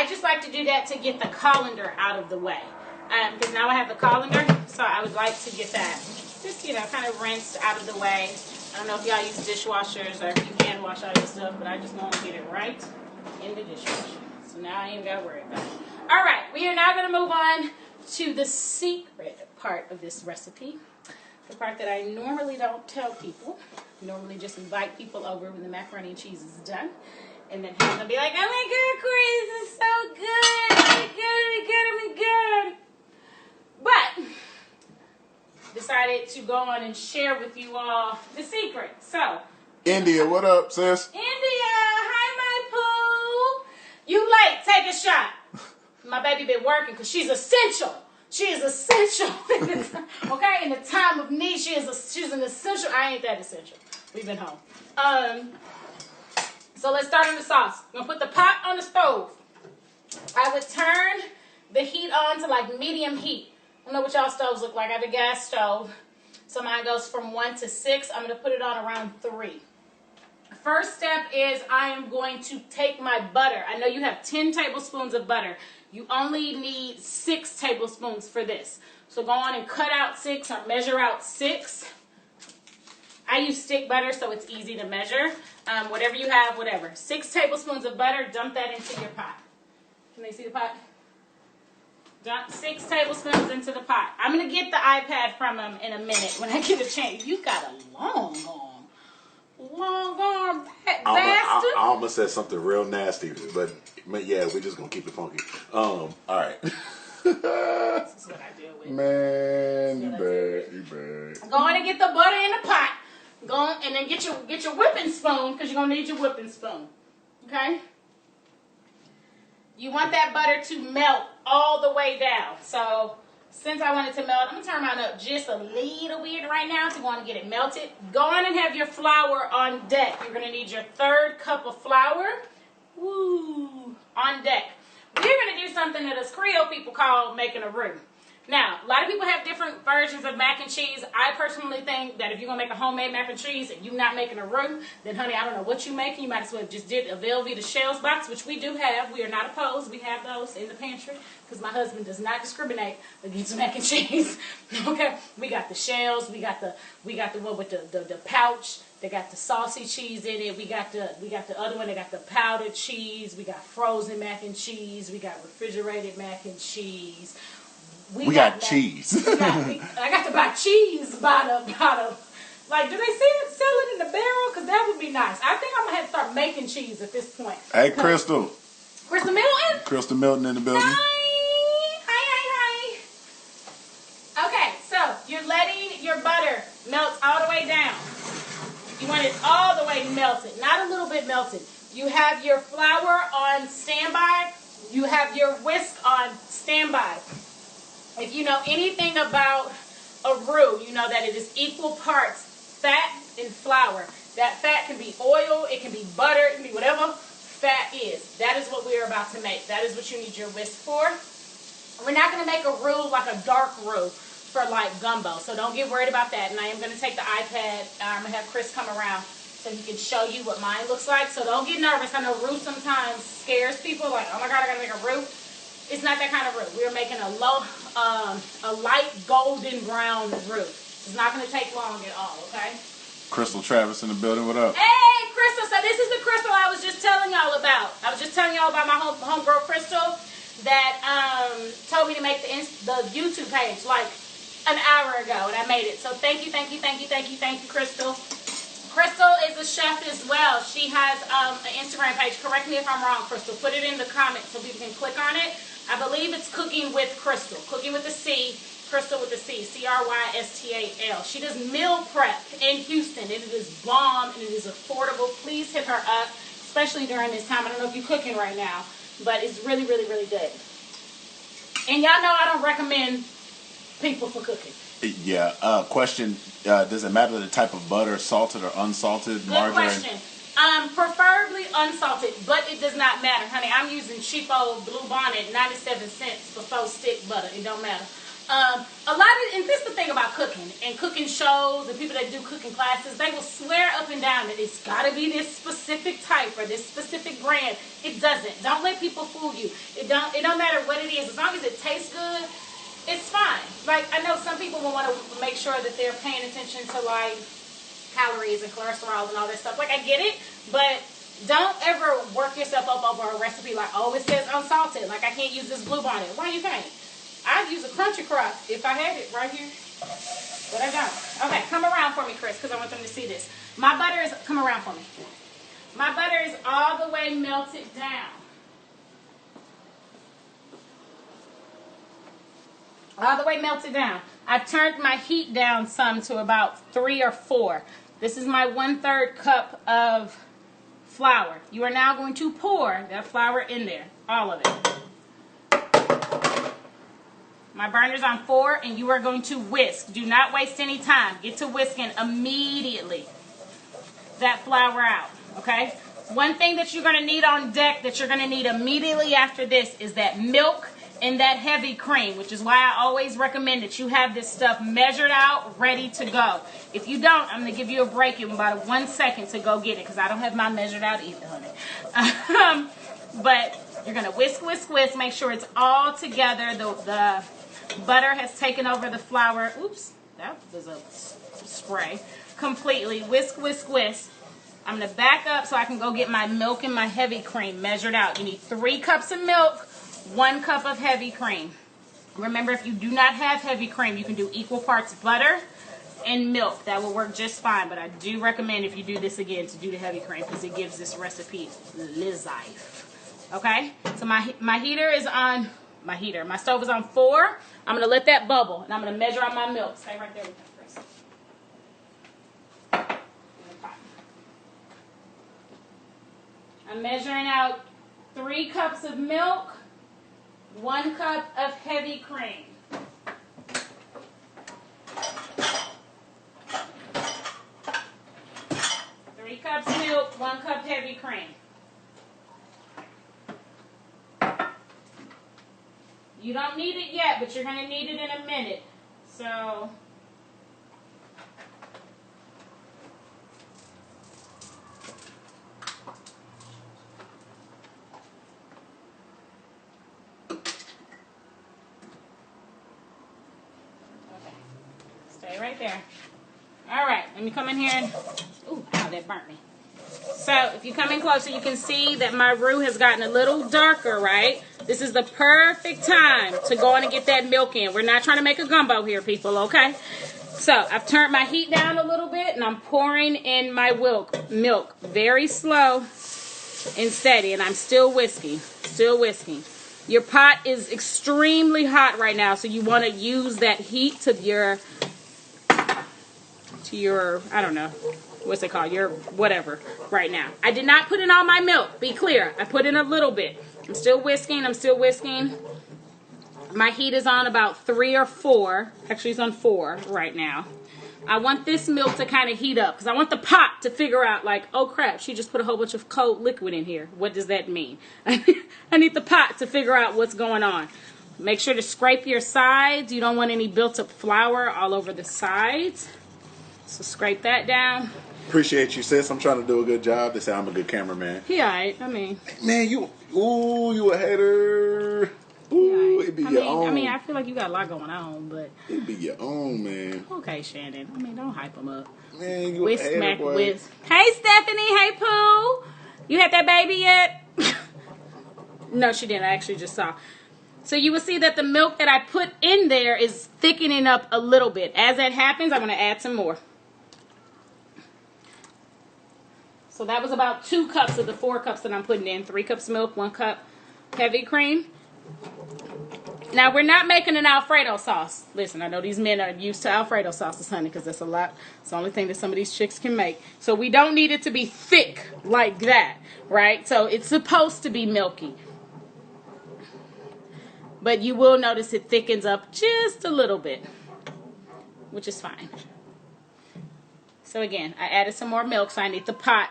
just like to do that to get the colander out of the way. Because now I have the colander, so I would like to get that just, kind of rinsed out of the way. I don't know if y'all use dishwashers or if you can wash all your stuff, but I just want to get it right in the dishwasher. So now I ain't got to worry about it. All right, we are now going to move on to the secret part of this recipe. The part that I normally don't tell people. I normally just invite people over when the macaroni and cheese is done. And then have them be like, oh my God, Korie, this is so good. Oh my God, oh my God, oh my God. But decided to go on and share with you all the secret. So, India, what up, sis? India, hi, my poo. You late, take a shot. My baby been working because she's essential. She is essential. Okay, in the time of need, she's an essential. I ain't that essential. We've been home. So let's start on the sauce. I'm gonna put the pot on the stove. I would turn the heat on to like medium heat. I don't know what y'all stoves look like. I have a gas stove. So mine goes from 1 to 6. I'm going to put it on around 3. First step is I am going to take my butter. I know you have 10 tablespoons of butter. You only need 6 tablespoons for this. So go on and cut out 6 or measure out 6. I use stick butter so it's easy to measure. Whatever you have, whatever. 6 tablespoons of butter, dump that into your pot. Can they see the pot? Dump 6 tablespoons into the pot. I'm going to get the iPad from him in a minute when I get a chance. You got a long arm. Long arm bastard. I almost said something real nasty, but yeah, we're just going to keep it funky. All right. This is what I deal with. Man, you bad. Go on and get the butter in the pot. Go on and then get your whipping spoon because you're going to need your whipping spoon. Okay? You want that butter to melt all the way down. So since I want it to melt, I'm going to turn mine up just a little bit right now to go on and get it melted. Go on and have your flour on deck. You're going to need your 3rd cup of flour. Woo! On deck. We're going to do something that us Creole people call making a roux. Now, a lot of people have different versions of mac and cheese. I personally think that if you're going to make a homemade mac and cheese and you're not making a roux, then honey, I don't know what you're making. You might as well just did a Velveeta shells box, which we do have. We are not opposed. We have those in the pantry because my husband does not discriminate against mac and cheese. Okay? We got the shells. We got the one with the pouch. They got the saucy cheese in it. We got the other one. They got the powdered cheese. We got frozen mac and cheese. We got refrigerated mac and cheese. We got cheese. I got to buy cheese by the. Like, do they sell it in the barrel? Because that would be nice. I think I'm going to have to start making cheese at this point. Hey, Crystal. Crystal Milton? Crystal Milton in the building. Hi. Okay, so you're letting your butter melt all the way down. You want it all the way melted, not a little bit melted. You have your flour on standby. You have your whisk on standby. If you know anything about a roux, you know that it is equal parts fat and flour. That fat can be oil, it can be butter, it can be whatever fat is. That is what we are about to make. That is what you need your whisk for. We're not going to make a roux like a dark roux for like gumbo, so don't get worried about that. And I am going to take the iPad. I'm going to have Chris come around so he can show you what mine looks like. So don't get nervous. I know roux sometimes scares people, like, oh my God, I got to make a roux. It's not that kind of roux. We're making a light golden brown roux. It's not going to take long at all, okay? Crystal Travis in the building. What up? Hey, Crystal. So this is the Crystal I was just telling y'all about. I was just telling y'all about my homegirl Crystal that told me to make the YouTube page like an hour ago, and I made it. So thank you, Crystal. Crystal is a chef as well. She has an Instagram page. Correct me if I'm wrong, Crystal. Put it in the comments so people can click on it. I believe it's Cooking with Crystal. Cooking with a C, Crystal with a C. Crystal. She does meal prep in Houston. It is bomb and it is affordable. Please hit her up, especially during this time. I don't know if you're cooking right now, but it's really, really, really good. And y'all know I don't recommend people for cooking. Yeah. Question: does it matter the type of butter, salted or unsalted? Good margarine? question. Preferably unsalted, but it does not matter, honey. I'm using cheapo Blue Bonnet, 97 cents for faux stick butter. It don't matter. A lot of, and this is the thing about cooking and cooking shows and people that do cooking classes, they will swear up and down that it's got to be this specific type or this specific brand. It doesn't. Don't let people fool you. It don't matter what it is. As long as it tastes good, it's fine. Like, I know some people will want to make sure that they're paying attention to, like, calories and cholesterol and all that stuff. Like, I get it, but don't ever work yourself up over a recipe like, oh, it says unsalted. Like, I can't use this Blue Bonnet. Why you can't? I'd use a Crunchy Crust if I had it right here, but I don't. Okay, come around for me, Chris, because I want them to see this. My butter is, come around for me. My butter is all the way melted down. All the way melted down. I turned my heat down some to about 3 or 4. This is my 1/3 cup of flour. You are now going to pour that flour in there, all of it. My burner's on 4, and you are going to whisk. Do not waste any time. Get to whisking immediately that flour out, okay? One thing that you're going to need on deck that you're going to need immediately after this is that milk and that heavy cream, which is why I always recommend that you have this stuff measured out, ready to go. If you don't, I'm going to give you a break in about 1 second to go get it, because I don't have mine measured out either, honey. But you're going to whisk, whisk, whisk. Make sure it's all together. The butter has taken over the flour. Oops, that was a spray. Completely. Whisk, whisk, whisk. I'm going to back up so I can go get my milk and my heavy cream measured out. You need 3 cups of milk, 1 cup of heavy cream. Remember, if you do not have heavy cream, you can do equal parts butter and milk. That will work just fine, but I do recommend, if you do this again, to do the heavy cream, because it gives this recipe life. Okay? So my heater is on, my stove is on 4. I'm going to let that bubble, and I'm going to measure out my milk. Stay right there with me, Chris. I'm measuring out 3 cups of milk, 1 cup of heavy cream. Three cups milk, 1 cup heavy cream. You don't need it yet, but you're going to need it in a minute. So, stay right there. All right, let me come in here and, ooh, ow, that burnt me. So if you come in closer, you can see that my roux has gotten a little darker, right? This is the perfect time to go in and get that milk in. We're not trying to make a gumbo here, people, okay? So I've turned my heat down a little bit, and I'm pouring in my milk very slow and steady, and I'm still whisking, Your pot is extremely hot right now, so you want to use that heat to your, I don't know, what's it called, your whatever right now. I did not put in all my milk, be clear. I put in a little bit. I'm still whisking. My heat is on about 3 or 4. Actually, it's on 4 right now. I want this milk to kind of heat up, because I want the pot to figure out, like, oh crap, she just put a whole bunch of cold liquid in here. What does that mean? I need the pot to figure out what's going on. Make sure to scrape your sides. You don't want any built up flour all over the sides. So scrape that down. Appreciate you, sis. I'm trying to do a good job. They say I'm a good cameraman. He alright, I mean. Man, you a hater. Ooh, Yeah, it be your own. I mean, I feel like you got a lot going on, but It be your own, man. okay, Shannon. I mean, don't hype him up. Man, you Whisk, hater, smack, boy. whisk. Hey, Stephanie. Hey, Pooh. You had that baby yet? No, she didn't. I actually just saw. So you will see that the milk that I put in there is thickening up a little bit. As that happens, I'm going to add some more. So that was about 2 cups of the 4 cups that I'm putting in. 3 cups milk, 1 cup heavy cream. Now, we're not making an Alfredo sauce. Listen, I know these men are used to Alfredo sauces, honey, because that's a lot. It's the only thing that some of these chicks can make. So we don't need it to be thick like that, right? So it's supposed to be milky. But you will notice it thickens up just a little bit, which is fine. So again, I added some more milk, so I need the pot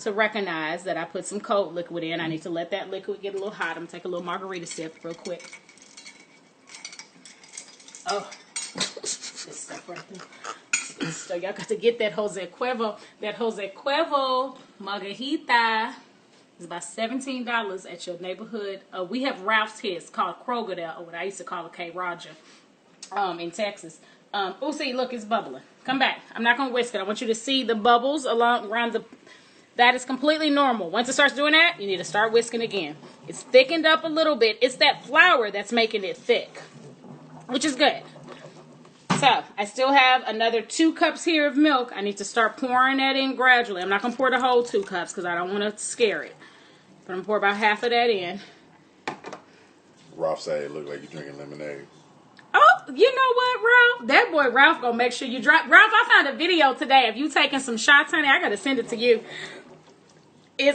to recognize that I put some cold liquid in. I need to let that liquid get a little hot. I'm going to take a little margarita sip real quick. Oh, this stuff right there. So y'all got to get that Jose Cuervo. That Jose Cuervo margarita is about $17 at your neighborhood. We have Ralph's here. It's called Kroger there, or what I used to call it K. Roger, in Texas. Oh, see, look, it's bubbling. Come back. I'm not going to whisk it. I want you to see the bubbles around the... That is completely normal. Once it starts doing that, you need to start whisking again. It's thickened up a little bit. It's that flour that's making it thick, which is good. So, I still have another 2 cups here of milk. I need to start pouring that in gradually. I'm not going to pour the whole 2 cups because I don't want to scare it. But I'm going to pour about half of that in. Ralph said it looked like you're drinking lemonade. Oh, you know what, Ralph? That boy Ralph gonna make sure you drop. Ralph, I found a video today of you taking some shots, honey. I gotta send it to you.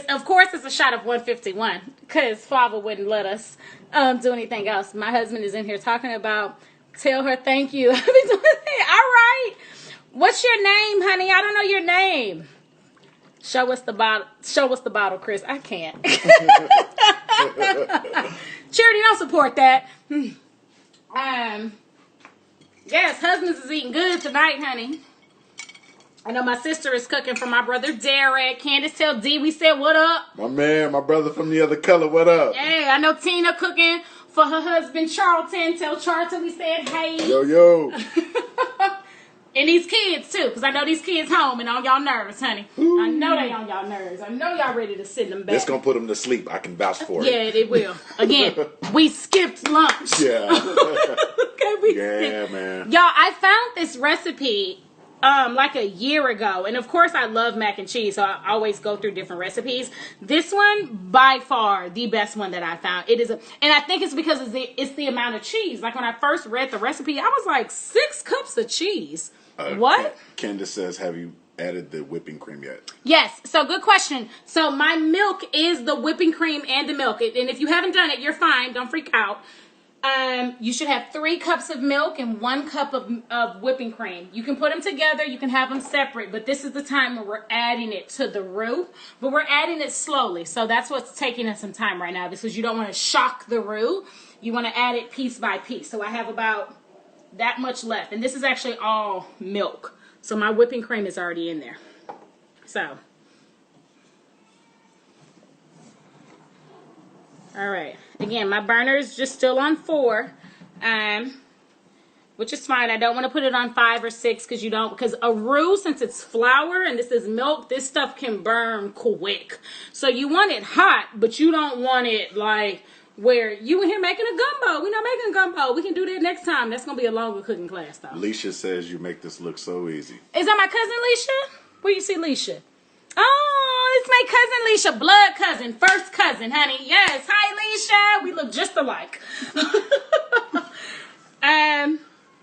Of course, it's a shot of 151 because Father wouldn't let us do anything else. My husband is in here talking about. Tell her thank you. I've been doing it. All right. What's your name, honey? I don't know your name. Show us the bottle. Show us the bottle, Chris. I can't. Charity, don't support that. Yes, husbands is eating good tonight, honey. I know my sister is cooking for my brother Derek. Candace, tell D we said what up. My man, my brother from the other color, what up? Yeah, I know Tina cooking for her husband Charlton. Tell Charlton we said hey. Yo, yo. And these kids too, because I know these kids home and on y'all nerves, honey. Ooh. I know they on y'all nerves. I know y'all ready to sit them back. It's gonna put them to sleep. I can vouch for it. Yeah, it will. Again, we skipped lunch. Yeah. Okay, we skipped. Man. Y'all, I found this recipe like a year ago, and of course I love mac and cheese, so I always go through different recipes. This one, by far, the best one that I found. It is, and I think it's because it's the amount of cheese. Like when I first read the recipe, I was like 6 cups of cheese. What? Candace says, have you added the whipping cream yet? Yes. So good question. So my milk is the whipping cream and the milk. And if you haven't done it, you're fine. Don't freak out. You should have 3 cups of milk and 1 cup of whipping cream. You can put them together. You can have them separate. But this is the time where we're adding it to the roux. But we're adding it slowly. So that's what's taking us some time right now. Because you don't want to shock the roux. You want to add it piece by piece. So I have about that much left. And this is actually all milk. So my whipping cream is already in there. So. All right. Again, my burner is just still on 4. Which is fine. I don't want to put it on 5 or 6 because a roux, since it's flour and this is milk, this stuff can burn quick. So you want it hot, but you don't want it like where you in here making a gumbo. We're not making a gumbo. We can do that next time. That's going to be a longer cooking class, though. Leisha says you make this look so easy. Is that my cousin, Leisha? Where you see Leisha? Oh, it's my cousin, Leisha. Blood cousin. First cousin, honey. Yes. Hi, Leisha. We look just alike.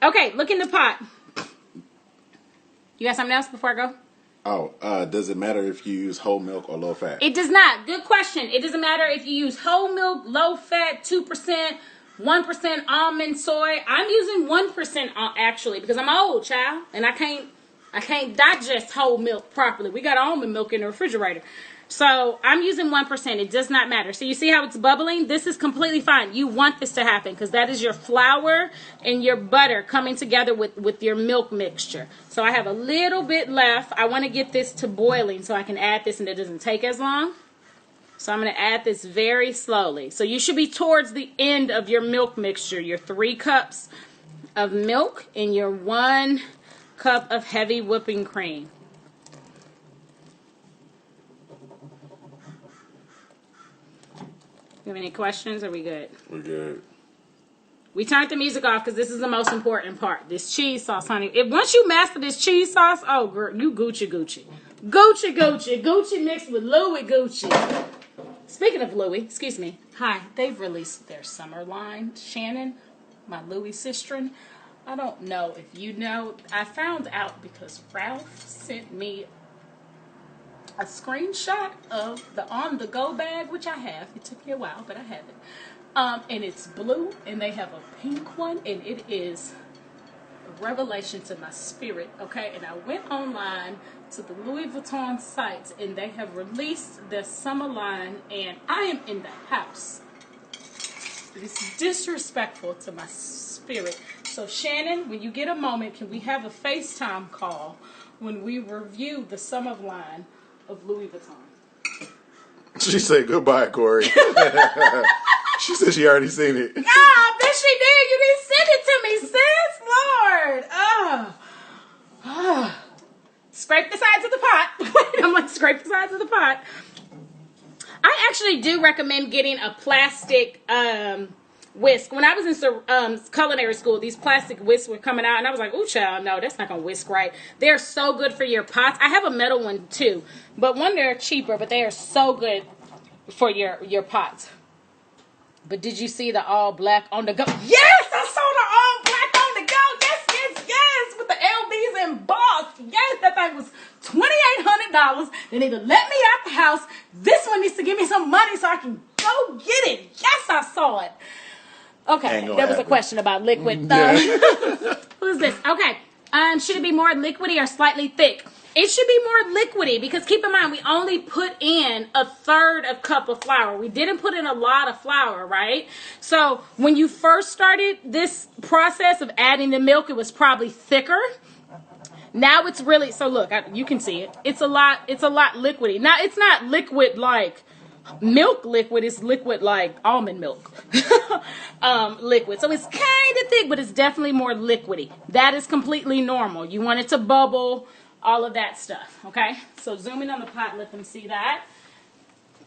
Okay, look in the pot. You got something else before I go? Oh, does it matter if you use whole milk or low fat? It does not. Good question. It doesn't matter if you use whole milk, low fat, 2%, 1% almond soy. I'm using 1% actually because I'm old, child, and I can't digest whole milk properly. We got almond milk in the refrigerator. So I'm using 1%. It does not matter. So you see how it's bubbling? This is completely fine. You want this to happen because that is your flour and your butter coming together with your milk mixture. So I have a little bit left. I want to get this to boiling so I can add this and it doesn't take as long. So I'm going to add this very slowly. So you should be towards the end of your milk mixture. Your 3 cups of milk and your 1 cup of heavy whipping cream. You have any questions? Are we good? We're good. We turned the music off because this is the most important part. This cheese sauce, honey. Once you master this cheese sauce, oh, girl, you Gucci. Gucci mixed with Louis Gucci. Speaking of Louis, excuse me. Hi, they've released their summer line. Shannon, my Louis sister. I don't know if you know. I found out because Ralph sent me a screenshot of the on-the-go bag, which I have. It took me a while, but I have it. And it's blue, and they have a pink one, and it is a revelation to my spirit, okay? And I went online to the Louis Vuitton sites, and they have released their summer line, and I am in the house. It is disrespectful to my spirit. So, Shannon, when you get a moment, can we have a FaceTime call when we review the summer line of Louis Vuitton? She said goodbye, Korie. She said she already seen it. Ah, I bet she did. You didn't send it to me, sis. Lord. Scrape the sides of the pot. Wait, I'm like, scrape the sides of the pot. I actually do recommend getting a plastic whisk. When I was in culinary school, these plastic whisks were coming out, and I was like, ooh, child, no, that's not going to whisk right. They're so good for your pots. I have a metal one, too. But one, they're cheaper, but they are so good for your pots. But did you see the all black on the go? Yes, I saw the all black on the go. Yes, with the LBs embossed. Yes, that thing was $2,800. They need to let me out the house. This one needs to give me some money so I can go get it. Yes, I saw it. Okay, there was a question about liquid. Who's this? Okay, should it be more liquidy or slightly thick? It should be more liquidy because keep in mind, we only put in 1/3 cup of flour. We didn't put in a lot of flour, right? So when you first started this process of adding the milk, it was probably thicker. Now it's really, so look, you can see it. It's a lot liquidy. Now it's not liquid like milk liquid, it's liquid like almond milk liquid. So it's kind of thick, but it's definitely more liquidy. That is completely normal. You want it to bubble, all of that stuff, okay? So zoom in on the pot, let them see that.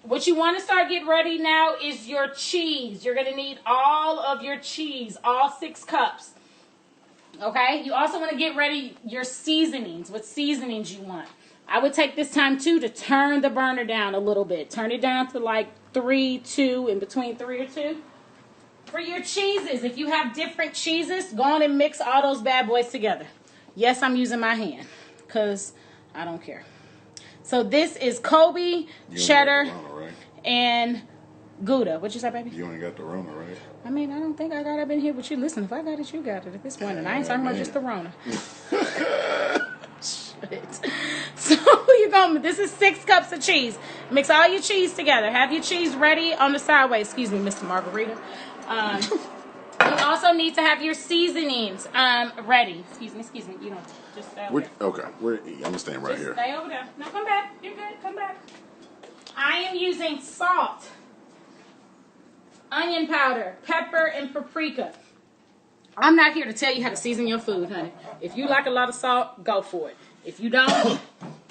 What you want to start getting ready now is your cheese. You're going to need all of your cheese, all 6 cups, okay? You also want to get ready your seasonings, what seasonings you want. I would take this time, too, to turn the burner down a little bit. Turn it down to like 3, 2, in between 3 or 2. For your cheeses, if you have different cheeses, go on and mix all those bad boys together. Yes, I'm using my hand because I don't care. So this is Kobe, cheddar, right? and Gouda. What you say, baby? You ain't got the Rona, right? I mean, I don't think I got up in here with you. Listen, if I got it, you got it at this point. And I ain't talking about just the Rona. Shit. So you're going, this is 6 cups of cheese. Mix all your cheese together. Have your cheese ready on the sideways. Excuse me, Mr. Margarita. You also need to have your seasonings ready. Excuse me. You don't just stay over there. Okay, I'm gonna stand right here. Stay over there. No, come back. You're good. Come back. I am using salt, onion powder, pepper, and paprika. I'm not here to tell you how to season your food, honey. If you like a lot of salt, go for it. If you don't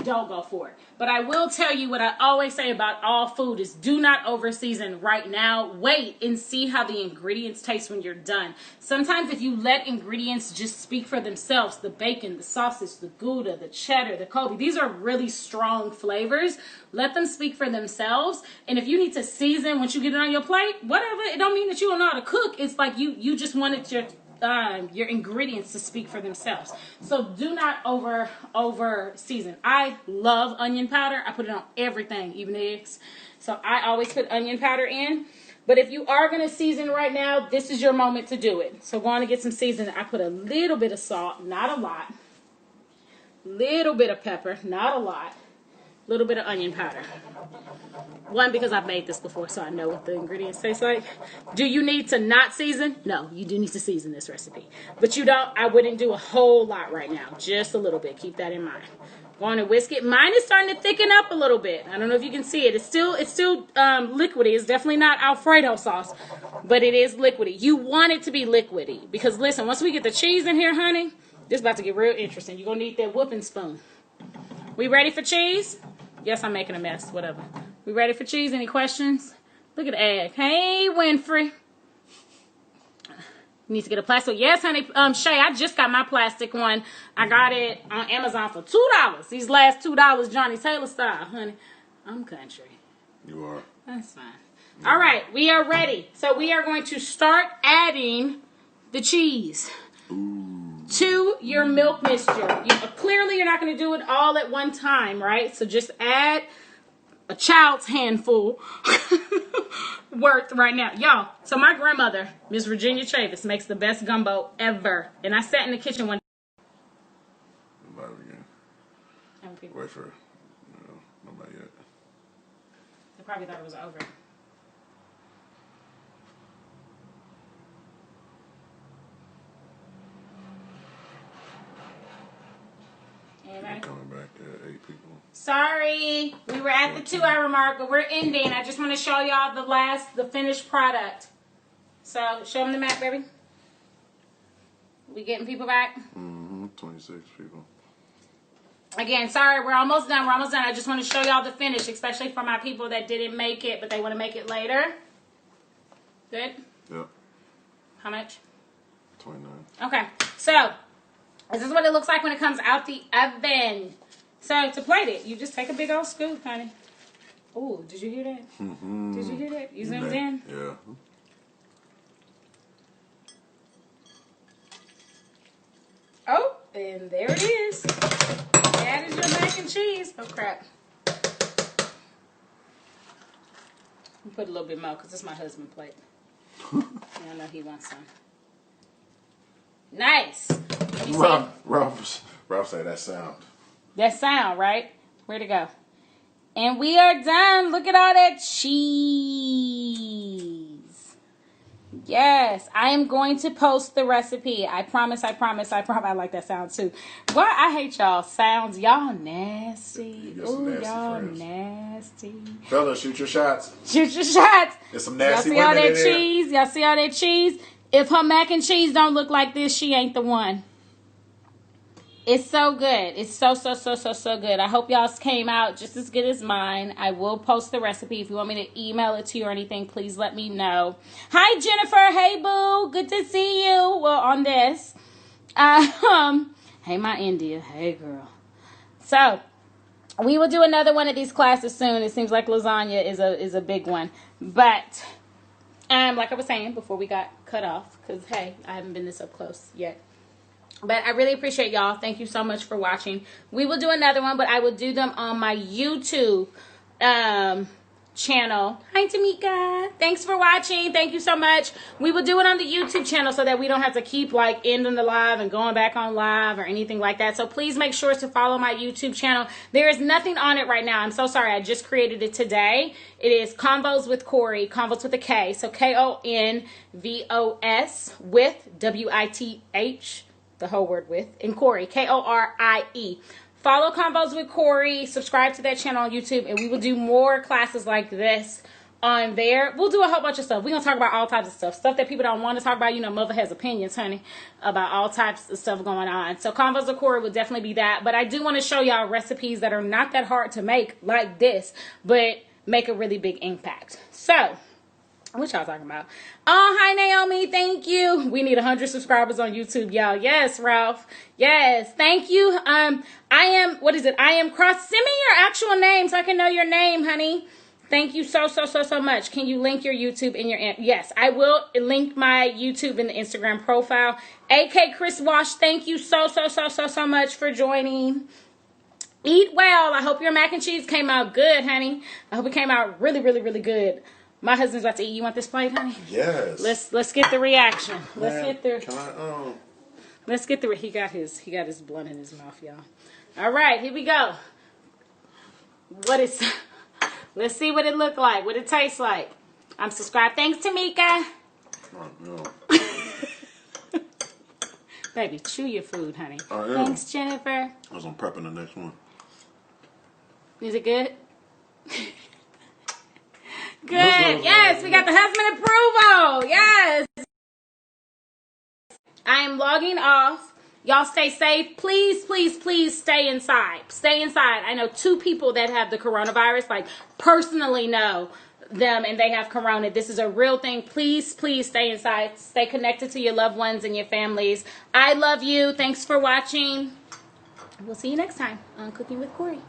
go for it. But I will tell you what I always say about all food is do not over season right now. Wait and see how the ingredients taste when you're done. Sometimes if you let ingredients just speak for themselves, the bacon, the sausage, the Gouda, the cheddar, the Kobe, these are really strong flavors. Let them speak for themselves. And if you need to season once you get it on your plate, whatever, it don't mean that you don't know how to cook. It's like you just wanted your ingredients to speak for themselves. So do not over season. I love onion powder. I put it on everything, even eggs. So I always put onion powder in. But if you are going to season right now, this is your moment to do it. So go on and get some seasoning. I put a little bit of salt, not a lot. Little bit of pepper, not a lot. Little bit of onion powder. One, because I've made this before, so I know what the ingredients taste like. Do you need to not season? No, you do need to season this recipe. But you don't, I wouldn't do a whole lot right now. Just a little bit. Keep that in mind. Go on and whisk it. Mine is starting to thicken up a little bit. I don't know if you can see it. It's still liquidy. It's definitely not Alfredo sauce, but it is liquidy. You want it to be liquidy because listen, once we get the cheese in here, honey, this is about to get real interesting. You're gonna need that whooping spoon. We ready for cheese? Yes, I'm making a mess. Whatever. We ready for cheese? Any questions? Look at the egg. Hey, Winfrey. Need to get a plastic. Yes, honey. Shay, I just got my plastic one. I got it on Amazon for $2. These last $2, Johnny Taylor style, honey. I'm country. You are. That's fine. Yeah. All right, we are ready. So we are going to start adding the cheese to your milk mixture. Clearly, you're not going to do it all at one time, right? So just add a child's handful worth right now. Y'all, so my grandmother, Miss Virginia Chavis, makes the best gumbo ever. And I sat in the kitchen one day. Wait for it. No, not yet. They probably thought it was over. Anybody? Coming back at 8 people. Sorry, we were at the 2-hour mark, but we're ending. I just want to show y'all the finished product. So, show them the map, baby. We getting people back? 26 people. Again, sorry, we're almost done. We're almost done. I just want to show y'all the finish, especially for my people that didn't make it, but they want to make it later. Good? Yep. How much? 29. Okay, so this is what it looks like when it comes out the oven. So to plate it, you just take a big old scoop, honey. Oh, did you hear that? Did you hear that? You zoomed in? Yeah. Oh, and there it is. That is your mac and cheese. Oh, crap. Put a little bit more because it's my husband's plate. Yeah, I know he wants some. Nice. Ralph said that sound. That sound, right? Where'd it go? And we are done. Look at all that cheese. Yes, I am going to post the recipe. I promise. I like that sound too. Boy, I hate y'all sounds. Y'all nasty. Ooh, y'all nasty. Fellas, shoot your shots. Shoot your shots. There's some nasty Y'all see all women that in there. cheese? Y'all see all that cheese? If her mac and cheese don't look like this, she ain't the one. It's so good. It's so good. I hope y'all's came out just as good as mine. I will post the recipe. If you want me to email it to you or anything, please let me know. Hi, Jennifer. Hey, boo. Good to see you. Well, on this. Hey, my India. Hey, girl. So, we will do another one of these classes soon. It seems like lasagna is a big one. But, like I was saying before we got cut off, because, hey, I haven't been this up close yet. But I really appreciate y'all. Thank you so much for watching. We will do another one, but I will do them on my YouTube channel. Hi, Tamika. Thanks for watching. Thank you so much. We will do it on the YouTube channel so that we don't have to keep like ending the live and going back on live or anything like that. So please make sure to follow my YouTube channel. There is nothing on it right now. I'm so sorry. I just created it today. It is Convos with Korie. Convos with a K. So Konvos with WITH. The whole word with, and Korie, Korie. Follow Convos with Korie, subscribe to that channel on YouTube, and we will do more classes like this on there. We'll do a whole bunch of stuff. We're going to talk about all types of stuff that people don't want to talk about. You know, Mother has opinions, honey, about all types of stuff going on. So Convos with Korie will definitely be that, but I do want to show y'all recipes that are not that hard to make like this, but make a really big impact. So, what y'all talking about? Oh, hi, Naomi. Thank you. We need 100 subscribers on YouTube, y'all. Yes, Ralph. Yes. Thank you. I am Cross. Send me your actual name so I can know your name, honey. Thank you so much. Can you link your YouTube in your... Yes, I will link my YouTube in the Instagram profile. AK Chris Wash, thank you so much for joining. Eat well. I hope your mac and cheese came out good, honey. I hope it came out really good. My husband's about to eat. You want this plate, honey? Yes. Let's get the reaction. Let's get the. He got his blunt in his mouth, y'all. All right, here we go. Let's see what it looked like. What it tastes like. I'm subscribed. Thanks, Tamika. Oh, no. Baby, chew your food, honey. I am. Thanks, Jennifer. I was on prepping the next one. Is it good? Good. Yes, we got the husband approval. Yes. I am logging off. Y'all stay safe. Please, please, please stay inside. Stay inside. I know 2 people that have the coronavirus, like personally know them, and they have corona. This is a real thing. Please, please stay inside. Stay connected to your loved ones and your families. I love you. Thanks for watching. We'll see you next time on Cooking with Korie.